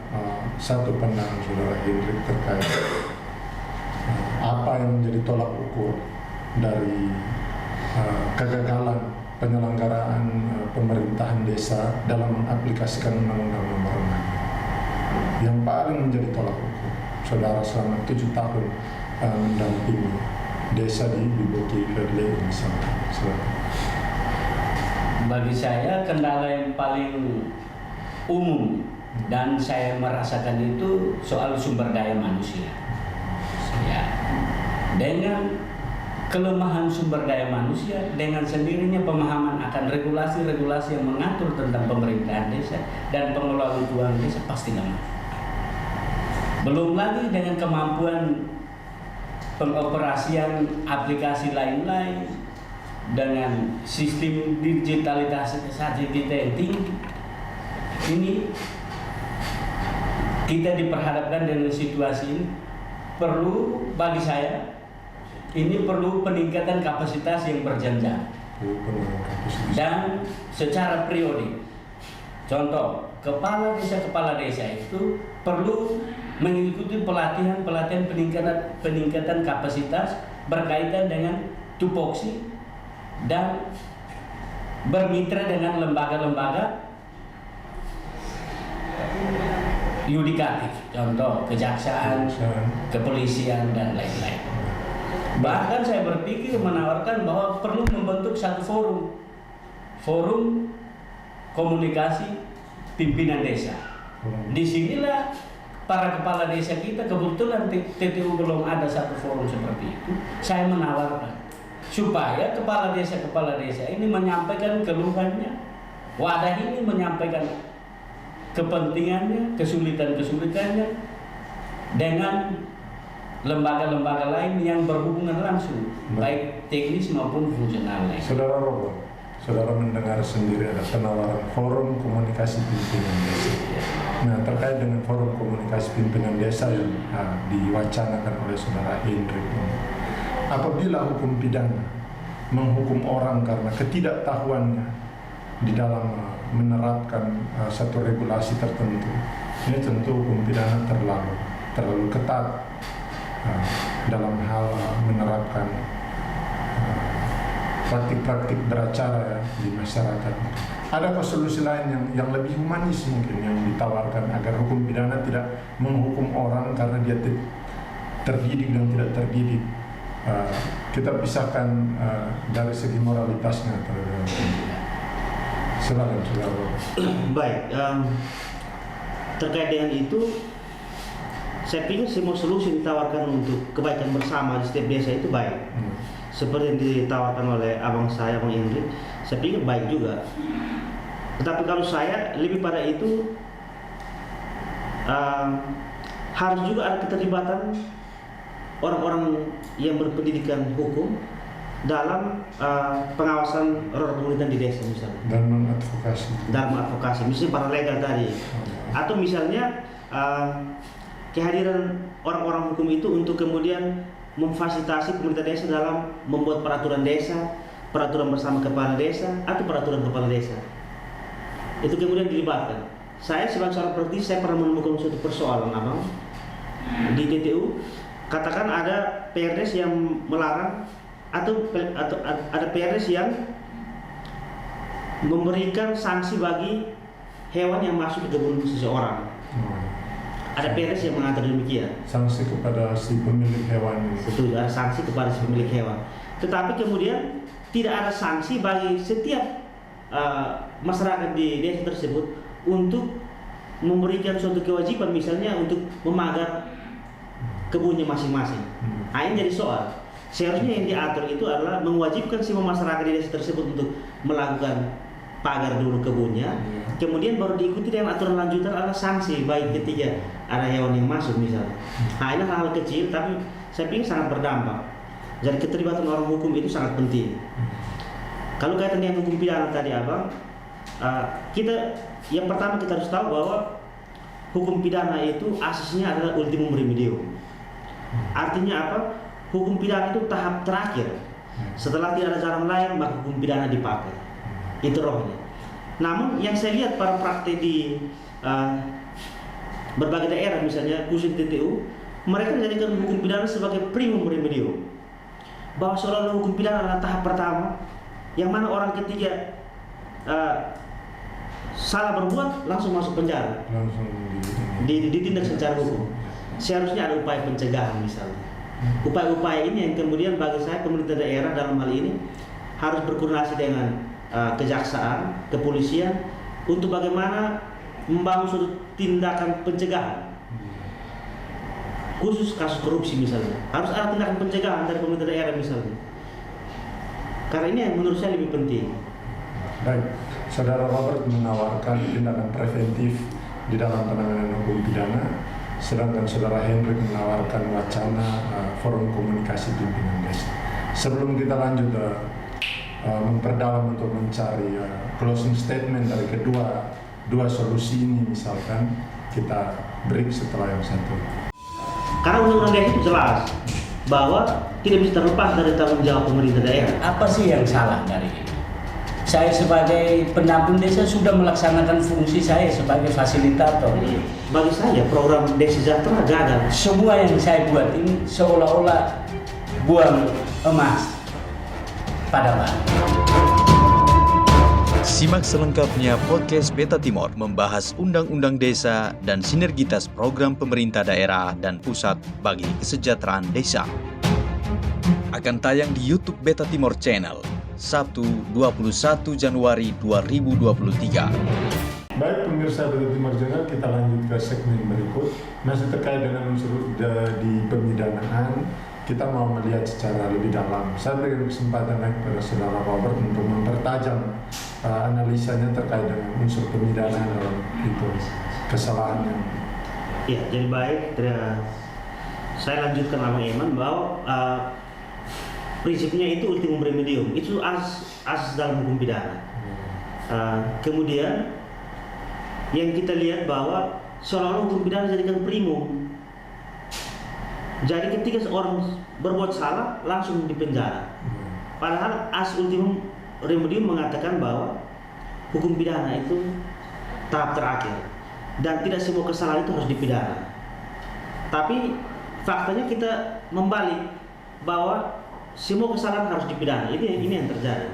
satu pandangan Saudara Hendrik terkait apa yang menjadi tolak ukur dari kegagalan penyelenggaraan pemerintahan desa dalam mengaplikasikan Undang-Undang Nomor 6. Yang paling menjadi tolak ukur, Saudara selama 7 tahun mendampingi desa di Boki Ledle misalnya. Bagi saya kendala yang paling umum dan saya merasakan itu soal sumber daya manusia. Ya. Dengan kelemahan sumber daya manusia, dengan sendirinya pemahaman akan regulasi-regulasi yang mengatur tentang pemerintahan desa dan pengelolaan keuangan desa pasti lemah. Belum lagi dengan kemampuan pengoperasian aplikasi lain-lain dengan sistem digitalisasi kita yang tinggi. Ini kita diperhadapkan dengan situasi ini perlu, bagi saya ini perlu peningkatan kapasitas yang berjenjang dan secara periodik. Contoh, kepala desa itu perlu mengikuti pelatihan peningkatan kapasitas berkaitan dengan tupoksi dan bermitra dengan lembaga-lembaga yudikatif, contoh kejaksaan, kepolisian dan lain-lain. Bahkan saya berpikir menawarkan bahwa perlu membentuk satu forum komunikasi pimpinan desa. Disinilah para kepala desa kita, kebetulan TTU belum ada satu forum seperti itu. Saya menawarkan supaya kepala desa ini menyampaikan keluhannya, wadah ini menyampaikan kepentingannya, kesulitannya dengan lembaga-lembaga lain yang berhubungan langsung, baik teknis maupun fungsional lain. Saudara Robo, saudara mendengar sendiri ada penawaran forum komunikasi pimpinan desa. Nah, terkait dengan forum komunikasi pimpinan desa yang diwacanakan oleh Saudara Hendrik, apabila hukum pidana menghukum orang karena ketidaktahuannya di dalam menerapkan satu regulasi tertentu, ini tentu hukum pidana terlalu ketat dalam hal menerapkan praktik-praktik beracara ya di masyarakat. Adakah solusi lain yang lebih humanis mungkin yang ditawarkan agar hukum pidana tidak menghukum orang karena dia terdidik dan tidak terdidik? Kita pisahkan dari segi moralitasnya. Silakan, saudara. Baik, terkait dengan itu, saya pikir semua solusi ditawarkan untuk kebaikan bersama di setiap desa itu baik. Seperti yang ditawarkan oleh abang saya, Bang Hendrik, saya pikir baik juga. Tetapi kalau saya lebih pada itu harus juga ada keterlibatan orang-orang yang berpendidikan hukum dalam pengawasan roda pemerintahan di desa misalnya. Dan mengadvokasi. Dalam advokasi, misalnya paralegal tadi, atau misalnya kehadiran orang-orang hukum itu untuk kemudian memfasilitasi pemerintah desa dalam membuat peraturan desa, peraturan bersama kepala desa, atau peraturan kepala desa. Itu kemudian dilibatkan. saya sebagai seorang praktisi saya pernah menemukan suatu persoalan abang di TTU. Katakan ada PRDS yang melarang atau ada PRDS yang memberikan sanksi bagi hewan yang masuk ke kebun seseorang. Ada PRDS yang mengatur demikian. Sanksi kepada si pemilik hewan. Betul, ada sanksi kepada si pemilik hewan. Tetapi kemudian tidak ada sanksi bagi setiap masyarakat di desa tersebut untuk memberikan suatu kewajiban, misalnya untuk memagar kebunnya masing-masing. Nah, ini jadi soal. Seharusnya yang diatur itu adalah mewajibkan semua masyarakat di desa tersebut untuk melakukan pagar dulu kebunnya, kemudian baru diikuti dengan aturan lanjutan adalah sanksi baik ketika ada hewan yang masuk misalnya. Nah, ini hal-hal kecil tapi saya pikir sangat berdampak. Jadi keterlibatan orang hukum itu sangat penting. Kalau kaitan dengan hukum pidana tadi abang, kita yang pertama kita harus tahu bahwa hukum pidana itu asasnya adalah ultimum remedium. Artinya apa? Hukum pidana itu tahap terakhir. Setelah tidak ada jalan lain, maka hukum pidana dipakai. Itu rohnya. Namun yang saya lihat para praktek di berbagai daerah, misalnya khusus TTU, mereka menjadikan hukum pidana sebagai primum remedium. Bahwa seolah-olah hukum pidana adalah tahap pertama, yang mana orang ketiga salah berbuat langsung masuk penjara, Langsung ditindak secara hukum. Seharusnya ada upaya pencegahan misalnya. Upaya-upaya ini yang kemudian bagi saya pemerintah daerah dalam hal ini harus berkoordinasi dengan kejaksaan, kepolisian untuk bagaimana membangun suatu tindakan pencegahan. Khusus kasus korupsi misalnya, harus ada tindakan pencegahan dari pemerintah daerah misalnya. Karena ini yang menurut saya lebih penting. Baik, Saudara Robert menawarkan tindakan preventif di dalam penanganan hukum pidana, sedangkan Saudara Hendrik menawarkan wacana forum komunikasi pimpinan desa. Sebelum kita lanjut memperdalam untuk mencari closing statement dari dua solusi ini, misalkan kita break setelah yang satu. Karena undang-undang desa itu jelas bahwa tidak bisa terlepas dari tanggung jawab pemerintah daerah. Apa sih yang salah dari ini? Saya sebagai pendamping desa sudah melaksanakan fungsi saya sebagai fasilitator. Bagi saya program Desa Sejahtera gagal. Semua yang saya buat ini seolah-olah buang emas pada batu. Simak selengkapnya podcast Beta Timor membahas Undang-Undang Desa dan sinergitas program pemerintah daerah dan pusat bagi kesejahteraan desa. Akan tayang di YouTube Beta Timor Channel, Sabtu 21 Januari 2023. Baik pemirsa Beta Timor Channel, kita lanjut ke segmen berikut. Masih terkait dengan unsur di pemidanaan, kita mau melihat secara lebih dalam. Saya berikan kesempatan lagi kepada Saudara Robert untuk mempertajam analisanya terkait dengan unsur pemidanaan dalam itu kesalahan yang. Ya, jadi baik. Saya lanjutkan Abang Eman bahwa prinsipnya itu ultimum remedium, itu asas dalam hukum pidana. Kemudian yang kita lihat bahwa seolah-olah hukum pidana dijadikan primum. Jadi ketika seorang berbuat salah langsung dipenjara. Padahal asas ultimum remedium mengatakan bahwa hukum pidana itu tahap terakhir dan tidak semua kesalahan itu harus dipidana. Tapi faktanya kita membalik bahwa semua kesalahan harus dipidana. Ini yang terjadi.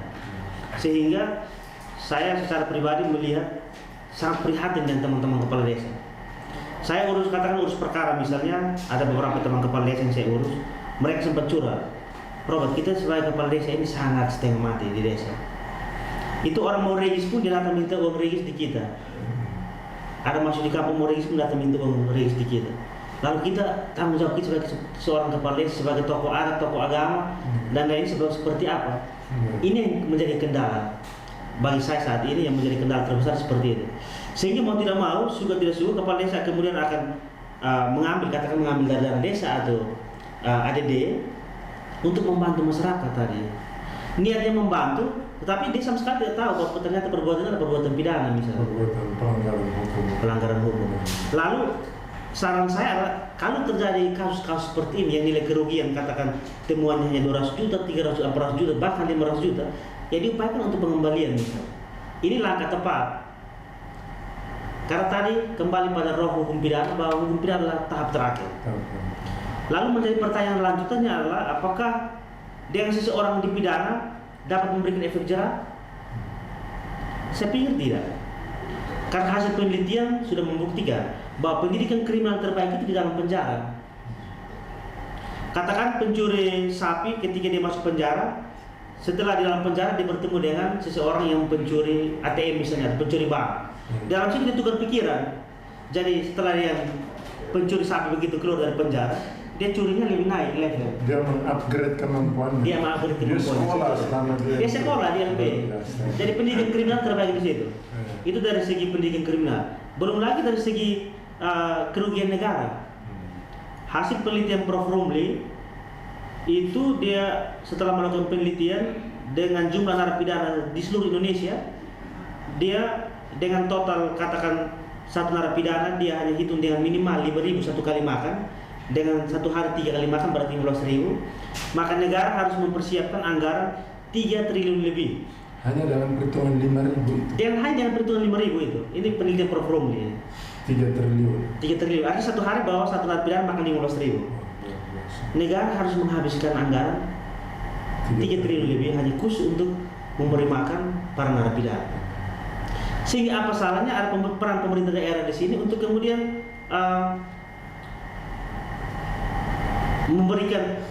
Sehingga saya secara pribadi melihat sangat prihatin dengan teman-teman kepala desa. Saya urus perkara, misalnya ada beberapa teman kepala desa yang saya urus, mereka sempat curhat, Robert, kita sebagai kepala desa ini sangat setengah mati di desa. Itu orang mau regis pun dia datang minta uang regis di kita. Ada masuk di kampung mau regis pun datang minta uang regis di kita. Lalu kita tanggung jawab kita sebagai seorang kepala desa, sebagai tokoh adat, tokoh agama dan lain seperti apa. Ini yang menjadi kendala bagi saya saat ini, yang menjadi kendala terbesar seperti itu. Sehingga mau tidak mau, suka tidak suka, kepala desa kemudian akan mengambil dari dana desa atau ADD untuk membantu masyarakat tadi. Niatnya membantu, tetapi dia sama sekali tidak tahu bahwa ternyata perbuatannya adalah perbuatan pidana misalnya. Pelanggaran hukum. Lalu saran saya adalah kalau terjadi kasus-kasus seperti ini yang nilai kerugian katakan temuannya hanya 200 juta, 300, 400 juta, bahkan 500 juta, ya diupayakan untuk pengembalian misalnya. Ini langkah tepat. Karena tadi kembali pada roh hukum pidana bahwa hukum pidana adalah tahap terakhir. Lalu menjadi pertanyaan lanjutannya adalah apakah dengan seseorang dipidana dapat memberikan efek jerah? Saya pikir tidak. Karena hasil penelitian sudah membuktikan bahwa pendidikan kriminal terbaik itu di dalam penjara. Katakan pencuri sapi ketika dia masuk penjara, setelah di dalam penjara dia bertemu dengan seseorang yang pencuri ATM misalnya, pencuri bank. Dalam sini dia tukar pikiran. Jadi setelah yang pencuri sapi begitu keluar dari penjara, dia curinya lebih naik level. Dia mengupgrade kemampuannya. Dia mengupgrade kemampuannya. Dia sekolah di LB. Jadi pendidikan kriminal terbaik di situ. Itu dari segi pendidikan kriminal. Belum lagi dari segi kerugian negara. Hasil penelitian Prof. Romli itu dia setelah melakukan penelitian dengan jumlah narapidana di seluruh Indonesia, dia dengan total katakan satu narapidana dia hanya hitung dengan minimal 5.000 satu kali makan, dengan satu hari 3 kali makan berarti 15.000, maka negara harus mempersiapkan anggaran 3 triliun lebih. Hanya dalam perhitungan 5.000 itu. Hanya dengan perhitungan 5.000 itu. Ini penelitian Prof. Romli. 3 triliun. 3 triliun. Artinya satu hari bahwa satu narapidana makan 15.000. Negara harus menghabiskan anggaran 3 triliun lebih hanya khusus untuk memberi makan para narapidana. Sehingga apa salahnya ada peran pemerintah daerah di sini untuk kemudian memberikan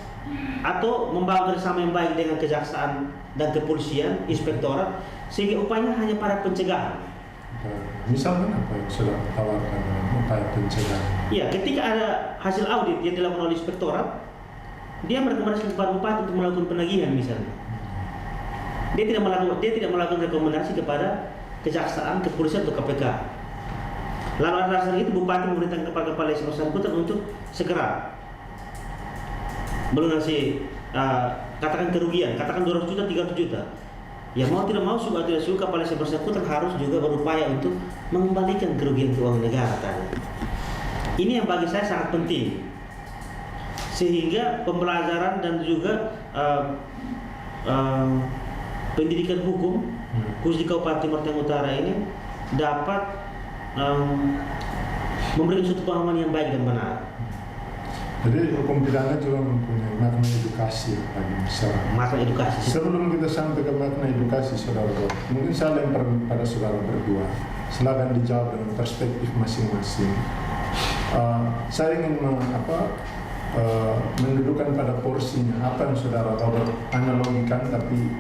atau membangun kerjasama yang baik dengan kejaksaan dan kepolisian, inspektorat, sehingga upayanya hanya pada pencegahan. Misalkan apa yang sudah tawarkan dalam upaya pencegahan? Ya, ketika ada hasil audit yang dilakukan oleh inspektorat, dia merekomendasikan kepada bupati untuk melakukan penagihan misalnya. Dia tidak melakukan rekomendasi kepada kejaksaan, kepolisian atau KPK. Lalu atas dasar itu bupati memerintahkan kepada kepala desa bersangkutan untuk segera melunasi katakan kerugian, katakan 200 juta, 300 juta. Ya mau tidak mau, suka tidak suka, kepala desa bersangkutan harus juga berupaya untuk mengembalikan kerugian keuangan negara tadi. Ini yang bagi saya sangat penting. Sehingga pembelajaran dan juga pendidikan hukum khusus di Kabupaten Timur Tengah Utara ini dapat memberikan suatu pemahaman yang baik dan benar. Jadi hukum pidana juga mempunyai makna edukasi bagi masyarakat. Makna edukasi. Sebelum kita sampai ke makna edukasi, saudara, mungkin saya lempar pada saudara berdua. Silakan dijawab dengan perspektif masing-masing. Saya ingin mendudukan pada porsinya apa yang saudara Robert analogikan, tapi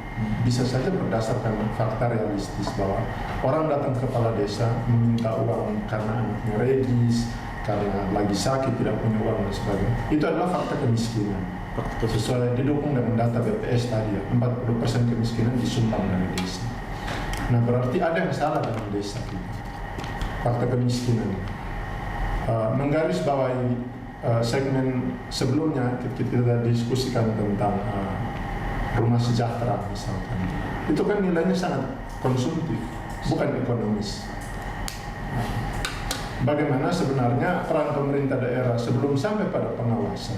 bisa saja berdasarkan fakta realistis bahwa orang datang ke kepala desa meminta uang karena anaknya regis, karena lagi sakit tidak punya uang dan sebagainya. Itu adalah fakta kemiskinan. Sesuai didukung dengan data BPS tadi, 40% kemiskinan disumbang dari desa. Nah, berarti ada yang salah dalam desa kita. Fakta kemiskinan. Menggarisbawahi segmen sebelumnya kita diskusikan tentang rumah sejahtera misalkan. Itu kan nilainya sangat konsumtif, bukan ekonomis. Bagaimana sebenarnya peran pemerintah daerah sebelum sampai pada pengawasan,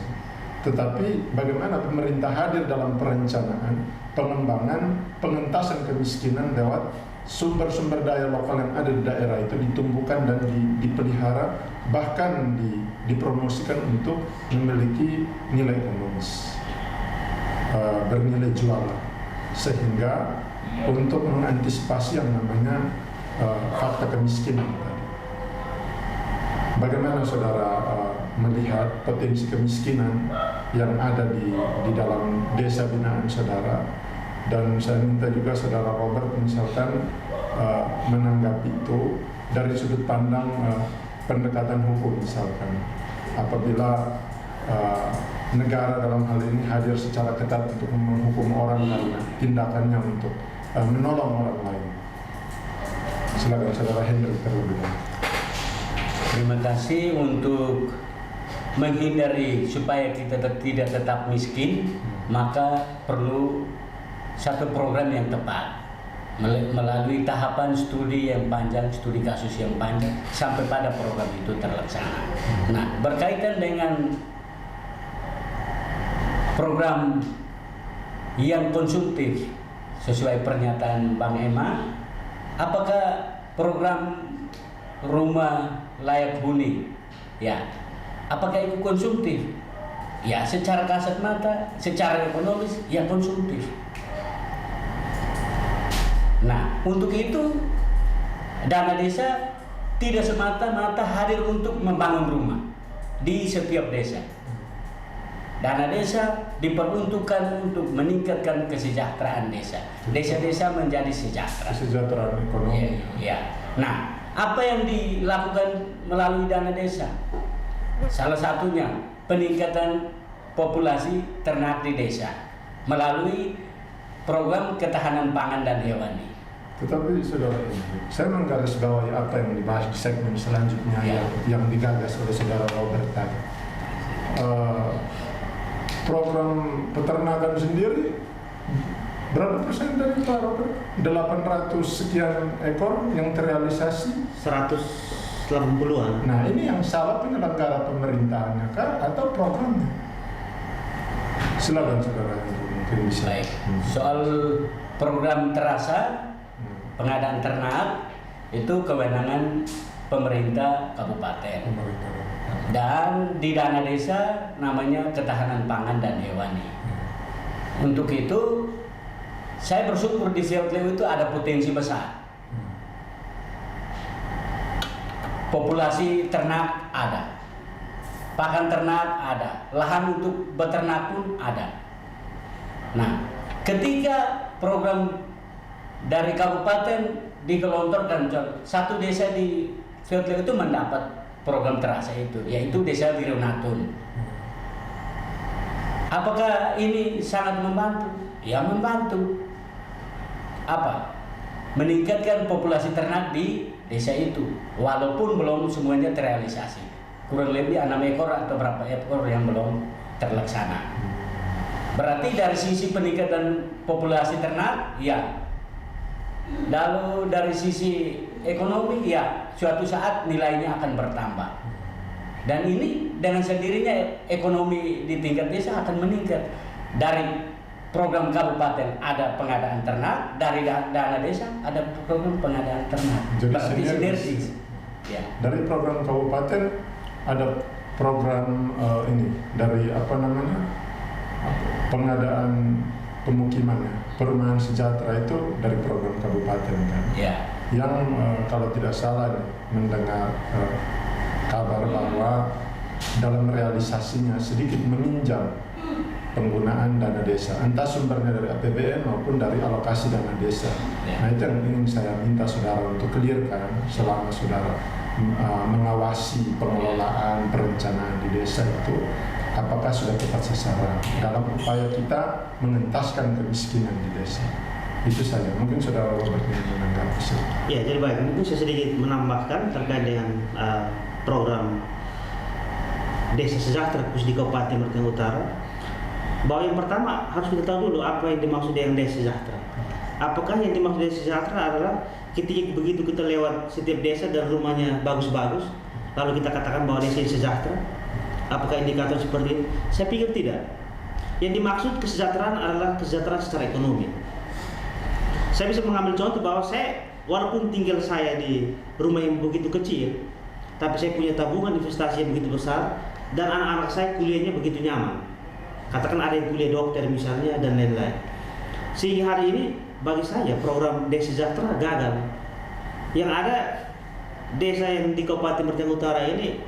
tetapi bagaimana pemerintah hadir dalam perencanaan, pengembangan, pengentasan kemiskinan lewat sumber-sumber daya lokal yang ada di daerah itu ditumbuhkan dan dipelihara, bahkan dipromosikan untuk memiliki nilai ekonomis, bernilai jual, sehingga untuk mengantisipasi yang namanya fakta kemiskinan tadi. Bagaimana saudara melihat potensi kemiskinan yang ada di dalam desa binaan saudara? Dan saya minta juga saudara Robert misalkan menanggapi itu dari sudut pandang pendekatan hukum misalkan. Apabila negara dalam hal ini hadir secara ketat untuk menghukum orang karena tindakannya untuk menolong orang lain. Silakan saudara Hendrik terlebih dahulu. Terima kasih. Untuk menghindari supaya kita tidak tetap miskin, maka perlu satu program yang tepat melalui tahapan studi yang panjang, studi kasus yang panjang sampai pada program itu terlaksana. Nah, berkaitan dengan program yang konsumtif sesuai pernyataan Bang Emma, apakah program rumah layak huni, ya, apakah itu konsumtif? Ya, secara kasat mata, secara ekonomis, ya konsumtif. Nah, untuk itu dana desa tidak semata-mata hadir untuk membangun rumah di setiap desa. Dana desa diperuntukkan untuk meningkatkan kesejahteraan desa. Desa-desa menjadi sejahtera. Kesejahteraan ekonomi. Ya. Nah, apa yang dilakukan melalui dana desa? Salah satunya peningkatan populasi ternak di desa melalui program ketahanan pangan dan hewani. Tetapi saudara, saya menggarisbawahi apa yang dibahas di segmen selanjutnya yang digagas oleh saudara Robert tadi. Program peternakan sendiri berapa persen dari Pak Robert? 800 sekian ekor yang terrealisasi? 180-an. Nah, ini yang salah penyelenggara pemerintahnya kah atau programnya? Silakan saudara, mungkin bisa. Baik. Soal program terasa pengadaan ternak itu kewenangan pemerintah kabupaten. Dan di dana desa namanya ketahanan pangan dan hewani. Untuk itu saya bersyukur di Siautleu itu ada potensi besar. Populasi ternak ada, pakan ternak ada, lahan untuk beternak pun ada. Nah, ketika program dari kabupaten digelontorkan, satu desa di Siautleu itu mendapat program terasa itu, yaitu Desa Wirunatun. Apakah ini sangat membantu? Ya, membantu. Apa? Meningkatkan populasi ternak di desa itu, walaupun belum semuanya terrealisasi. Kurang lebih 6 ekor atau berapa ekor yang belum terlaksana. Berarti dari sisi peningkatan populasi ternak, ya. Lalu dari sisi ekonomi, ya, suatu saat nilainya akan bertambah. Dan ini dengan sendirinya ekonomi di tingkat desa akan meningkat. Dari program kabupaten ada pengadaan ternak, dari dana desa ada program pengadaan ternak. Jadi berarti sinergis. Ya. Dari program kabupaten ada program ini dari pengadaan pemukiman, perumahan sejahtera itu dari program kabupaten kan. Ya. Yang kalau tidak salah mendengar kabar bahwa dalam realisasinya sedikit meminjam penggunaan dana desa, entah sumbernya dari APBN maupun dari alokasi dana desa. Ya. Nah, itu yang ingin saya minta saudara untuk clearkan selama saudara mengawasi pengelolaan perencanaan di desa itu, apakah sudah tepat sasaran dalam upaya kita mengentaskan kemiskinan di desa. Itu saja. Mungkin saudara Robert ingin menanggapi. Ya, jadi baik. Mungkin saya sedikit menambahkan terkait dengan program Desa Sejahtera khusus di Kabupaten Merauke Utara. Bahwa yang pertama harus kita tahu dulu apa yang dimaksud dengan desa sejahtera. Apakah yang dimaksud desa sejahtera adalah ketika begitu kita lewat setiap desa dan rumahnya bagus-bagus, lalu kita katakan bahwa desa ini sejahtera? Apakah indikator seperti itu? Saya pikir tidak. Yang dimaksud kesejahteraan adalah kesejahteraan secara ekonomi. Saya bisa mengambil contoh bahwa walaupun tinggal saya di rumah yang begitu kecil, tapi saya punya tabungan investasi yang begitu besar, dan anak-anak saya kuliahnya begitu nyaman. Katakan ada yang kuliah dokter misalnya dan lain-lain. Sehingga hari ini bagi saya program Desa Sejahtera gagal. Yang ada desa yang di Kabupaten Merauke Utara ini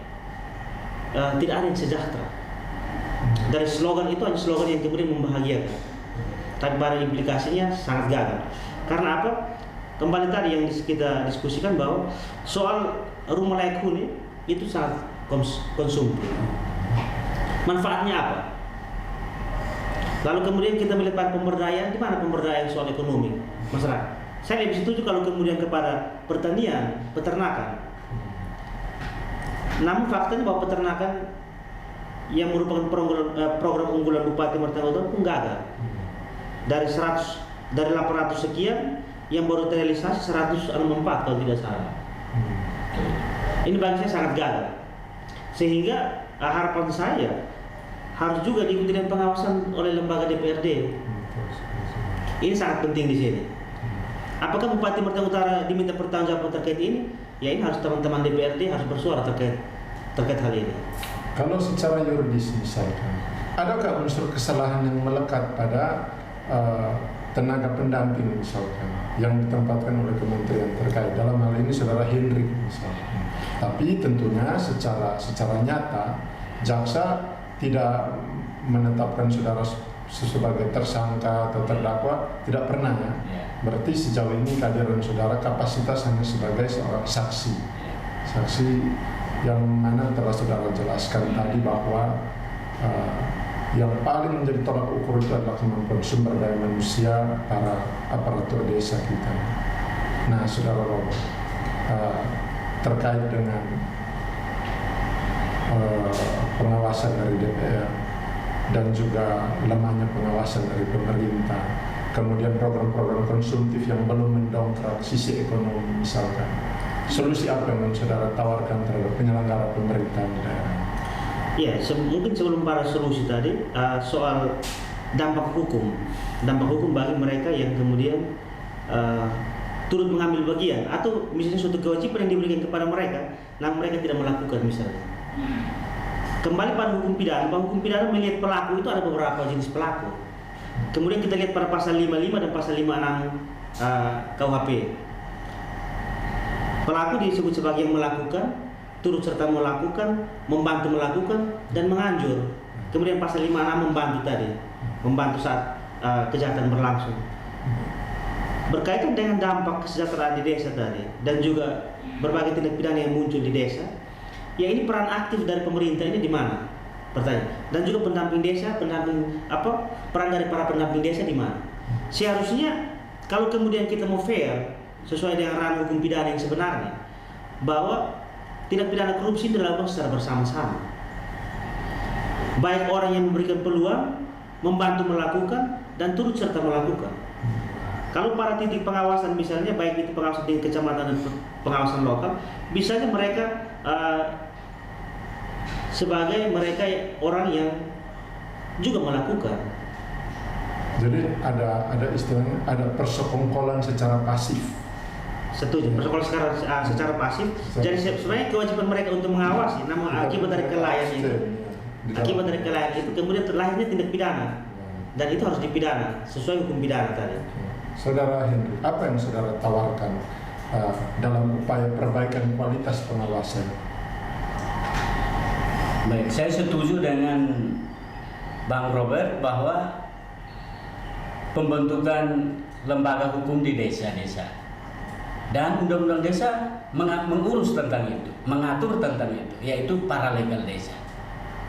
tidak ada yang sejahtera. Dari slogan itu hanya slogan yang kemudian membahagiakan, tapi pada implikasinya sangat gagal. Karena apa? Kembali tadi yang kita diskusikan bahwa soal rumah layak huni itu sangat konsumtif. Manfaatnya apa? Lalu kemudian kita melihat pemberdayaan, di mana pemberdayaan soal ekonomi masyarakat? Saya lebih setuju kalau kemudian kepada pertanian, peternakan. Namun faktanya bahwa peternakan yang merupakan program unggulan Bupati Merauke Utara pun gagal. Dari 800 sekian yang baru terrealisasi 104 kalau tidak salah. Ini bagi saya sangat gagal. Sehingga harapan saya harus juga diikuti dengan pengawasan oleh lembaga DPRD. Ini sangat penting di sini. Apakah Bupati Merauke Utara diminta pertanggungjawaban terkait ini? Ya ini harus teman-teman DPRD harus bersuara terkait hal ini. Kalau secara yuridis misalkan, adakah unsur kesalahan yang melekat pada tenaga pendamping misalkan yang ditempatkan oleh kementerian terkait, dalam hal ini saudara Henry misalkan. Tapi tentunya secara nyata jaksa tidak menetapkan saudara sebagai tersangka atau terdakwa, tidak pernah ya. Berarti sejauh ini kehadiran saudara kapasitas hanya sebagai seorang saksi yang mana telah saudara jelaskan tadi bahwa yang paling menjadi tolak ukur itu adalah kemampuan sumber daya manusia para aparatur desa kita. Nah, saudara Robert, terkait dengan pengawasan dari DPR dan juga lemahnya pengawasan dari pemerintah, kemudian program-program konsumtif yang belum mendongkrak sisi ekonomi misalkan, solusi apa yang saudara tawarkan terhadap penyelenggara pemerintahan daerah? Ya, mungkin sebelum para solusi tadi, soal dampak hukum bagi mereka yang kemudian turut mengambil bagian atau misalnya suatu kewajiban yang diberikan kepada mereka, namun mereka tidak melakukan misalnya. Kembali pada hukum pidana melihat pelaku itu ada beberapa jenis pelaku. Kemudian kita lihat pada pasal 55 dan pasal 56 KUHP. Pelaku disebut sebagai yang melakukan, turut serta melakukan, membantu melakukan, dan menganjur. Kemudian pasal 56 membantu saat kejahatan berlangsung. Berkaitan dengan dampak kesejahteraan di desa tadi, dan juga berbagai tindak pidana yang muncul di desa, ya ini peran aktif dari pemerintah ini di mana? Pertanyaan. Dan juga pendamping desa, peran dari para pendamping desa di mana? Seharusnya kalau kemudian kita mau fair, sesuai dengan ranah hukum pidana yang sebenarnya, bahwa tindak pidana korupsi dilakukan secara bersama-sama. Baik orang yang memberikan peluang, membantu melakukan, dan turut serta melakukan. Kalau para titik pengawasan misalnya, baik itu pengawasan di kecamatan dan pengawasan lokal, misalnya mereka sebagai mereka orang yang juga melakukan. Jadi ada istilahnya, ada persekongkolan secara pasif. Setuju, persoalan secara pasif. Jadi sebenarnya kewajiban mereka untuk mengawasi, namun akibat dari kelalaian itu kemudian terlahirnya tindak pidana, dan itu harus dipidana sesuai hukum pidana tadi. Saudara Henry, apa yang saudara tawarkan dalam upaya perbaikan kualitas pengawasan? Baik, saya setuju dengan Bang Robert bahwa pembentukan lembaga hukum di desa-desa dan undang-undang desa mengurus tentang itu, mengatur tentang itu, yaitu paralegal desa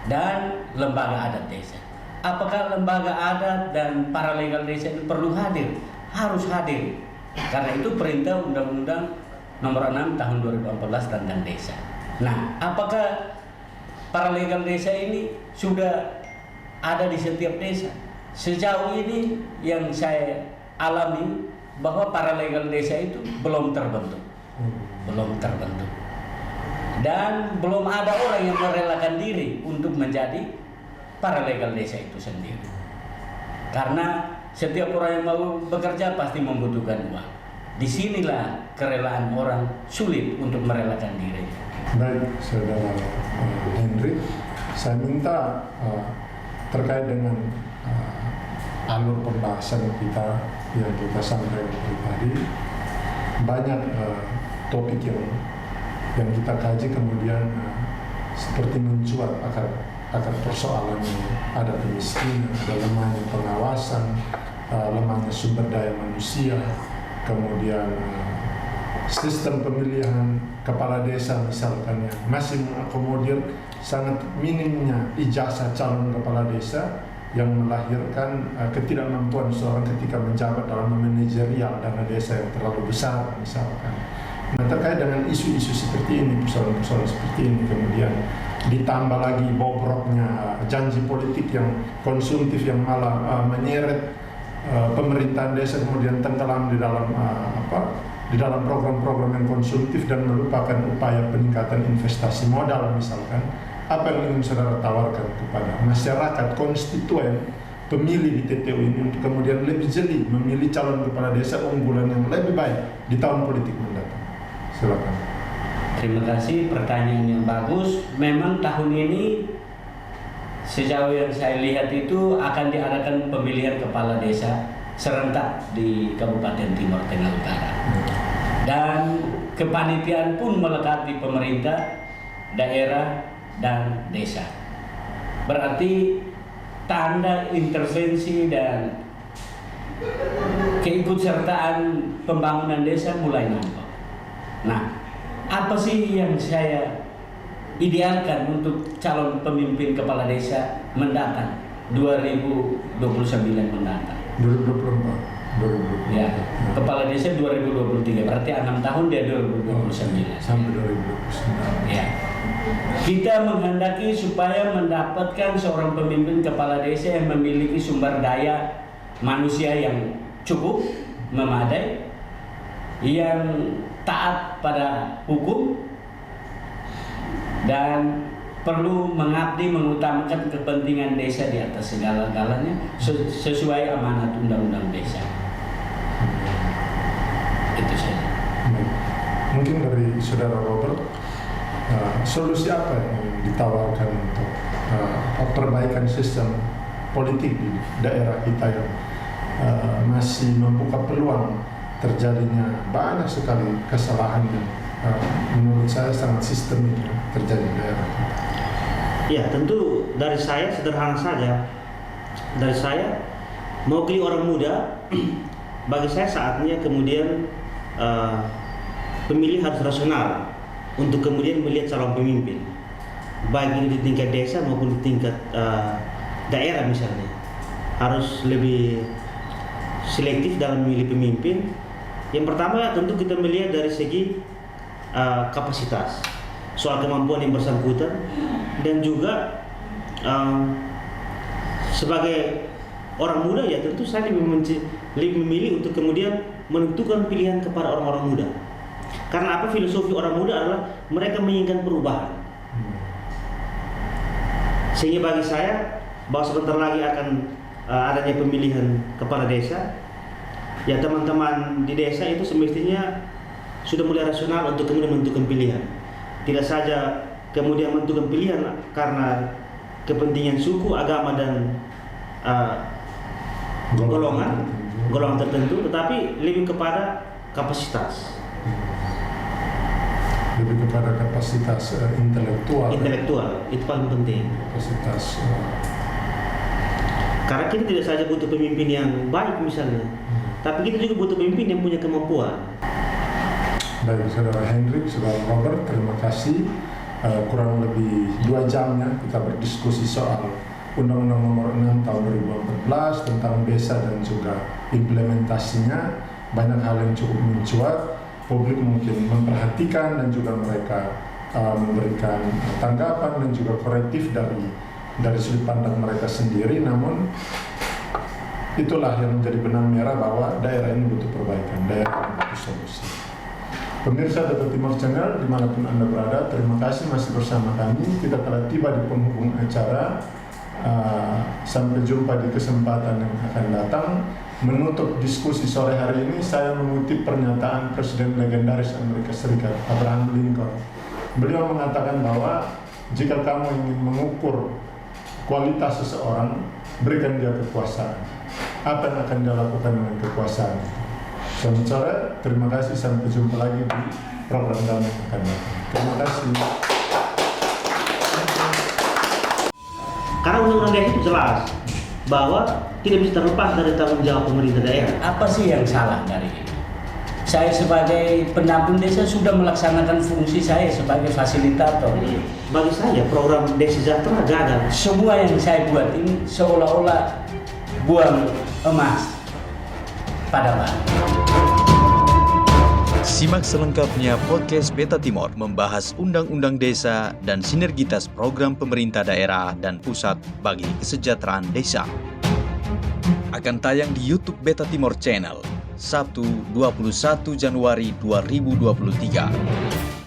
dan lembaga adat desa. Apakah lembaga adat dan paralegal desa itu perlu hadir? Harus hadir, karena itu perintah Undang-Undang Nomor 6 Tahun 2014 tentang desa. Nah, apakah paralegal desa ini sudah ada di setiap desa? Sejauh ini yang saya alami bahwa paralegal desa itu belum terbentuk, dan belum ada orang yang merelakan diri untuk menjadi paralegal desa itu sendiri. Karena setiap orang yang mau bekerja pasti membutuhkan uang. Disinilah kerelaan orang sulit untuk merelakan diri. Baik, saudara Henry, saya minta terkait dengan alur pembahasan kita yang kita sampaikan tadi, banyak topik yang kita kaji kemudian seperti mencuat akar persoalannya. Ada kemiskinan, ada lemahnya pengawasan, lemahnya sumber daya manusia, kemudian sistem pemilihan kepala desa misalkan yang masih mengakomodir sangat minimnya ijazah calon kepala desa, yang melahirkan ketidakmampuan seorang ketika menjabat dalam manajerial dana desa yang terlalu besar misalkan. Nah, terkait dengan isu-isu seperti ini, persoalan-persoalan seperti ini, kemudian ditambah lagi bobroknya janji politik yang konsumtif yang malah menyeret pemerintahan desa kemudian tenggelam di dalam program-program yang konsumtif dan melupakan upaya peningkatan investasi modal misalkan. Apa yang ingin saudara tawarkan kepada masyarakat konstituen pemilih di TTU ini untuk kemudian lebih jeli memilih calon kepala desa unggulan yang lebih baik di tahun politik mendatang. Silakan. Terima kasih, pertanyaan yang bagus. Memang tahun ini sejauh yang saya lihat itu akan diadakan pemilihan kepala desa serentak di Kabupaten Timor Tengah Utara. Dan kepanitiaan pun melekat di pemerintah, daerah, dan desa. Berarti tanda intervensi dan keikutsertaan pembangunan desa mulai nampak. Nah, apa sih yang saya idealkan untuk calon pemimpin kepala desa mendatang 2029 mendatang? 2024. Ya, kepala desa 2023, berarti 6 tahun dia 2029. Sampai 2029. Ya. Kita menghendaki supaya mendapatkan seorang pemimpin kepala desa yang memiliki sumber daya manusia yang cukup, memadai, yang taat pada hukum, dan perlu mengabdi mengutamakan kepentingan desa di atas segala-galanya sesuai amanat undang-undang desa. Itu saja. Mungkin dari saudara Robert, solusi apa yang ditawarkan untuk perbaikan sistem politik di daerah kita yang masih membuka peluang terjadinya banyak sekali kesalahan yang menurut saya sangat sistemik terjadi di daerah kita. Ya, tentu dari saya sederhana saja. Dari saya, mewakili orang muda, bagi saya saatnya kemudian pemilih harus rasional untuk kemudian melihat calon pemimpin, baik ini di tingkat desa maupun di tingkat daerah misalnya. Harus lebih selektif dalam memilih pemimpin. Yang pertama tentu kita melihat dari segi kapasitas, soal kemampuan yang bersangkutan, dan juga sebagai orang muda ya tentu saya lebih memilih untuk kemudian menentukan pilihan kepada orang-orang muda. Karena apa, filosofi orang muda adalah mereka menginginkan perubahan. Sehingga bagi saya bahwa sebentar lagi akan adanya pemilihan kepala desa, ya teman-teman di desa itu semestinya sudah mulai rasional untuk kemudian menentukan pilihan. Tidak saja kemudian menentukan pilihan karena kepentingan suku, agama, dan golongan tertentu, tetapi lebih kepada kapasitas. Lebih kepada kapasitas intelektual itu paling penting. Kapasitas karena kita tidak saja butuh pemimpin yang baik misalnya, tapi kita juga butuh pemimpin yang punya kemampuan. Baik, saudara Hendrik, saudara Robert, terima kasih. Kurang lebih 2 jamnya kita berdiskusi soal Undang-Undang Nomor 6 Tahun 2014 tentang desa dan juga implementasinya. Banyak hal yang cukup mencuat. Publik mungkin memperhatikan dan juga mereka memberikan tanggapan dan juga korektif dari sudut pandang mereka sendiri. Namun itulah yang menjadi benang merah bahwa daerah ini butuh perbaikan, daerah ini butuh solusi. Pemirsa Beta Timor Channel dimanapun Anda berada, terima kasih masih bersama kami. Kita telah tiba di penghubung acara. Sampai jumpa di kesempatan yang akan datang. Menutup diskusi sore hari ini, saya mengutip pernyataan Presiden legendaris Amerika Serikat, Abraham Lincoln. Beliau mengatakan bahwa jika kamu ingin mengukur kualitas seseorang, berikan dia kekuasaan. Apa yang akan dia lakukan dengan kekuasaan? Selamat sore, terima kasih, sampai jumpa lagi di program kami yang akan datang. Terima kasih. Karena undang-undang desa itu jelas bahwa tidak bisa terlepas dari tanggung jawab pemerintah daerah. Apa sih yang salah dari ini? Saya sebagai pendamping desa sudah melaksanakan fungsi saya sebagai fasilitator. Bagi saya program Desa Sejahtera gagal. Semua yang saya buat ini seolah-olah buang emas pada batu. Simak selengkapnya podcast Beta Timor membahas Undang-Undang Desa dan sinergitas program pemerintah daerah dan pusat bagi kesejahteraan desa. Akan tayang di YouTube Beta Timor Channel, Sabtu 21 Januari 2023.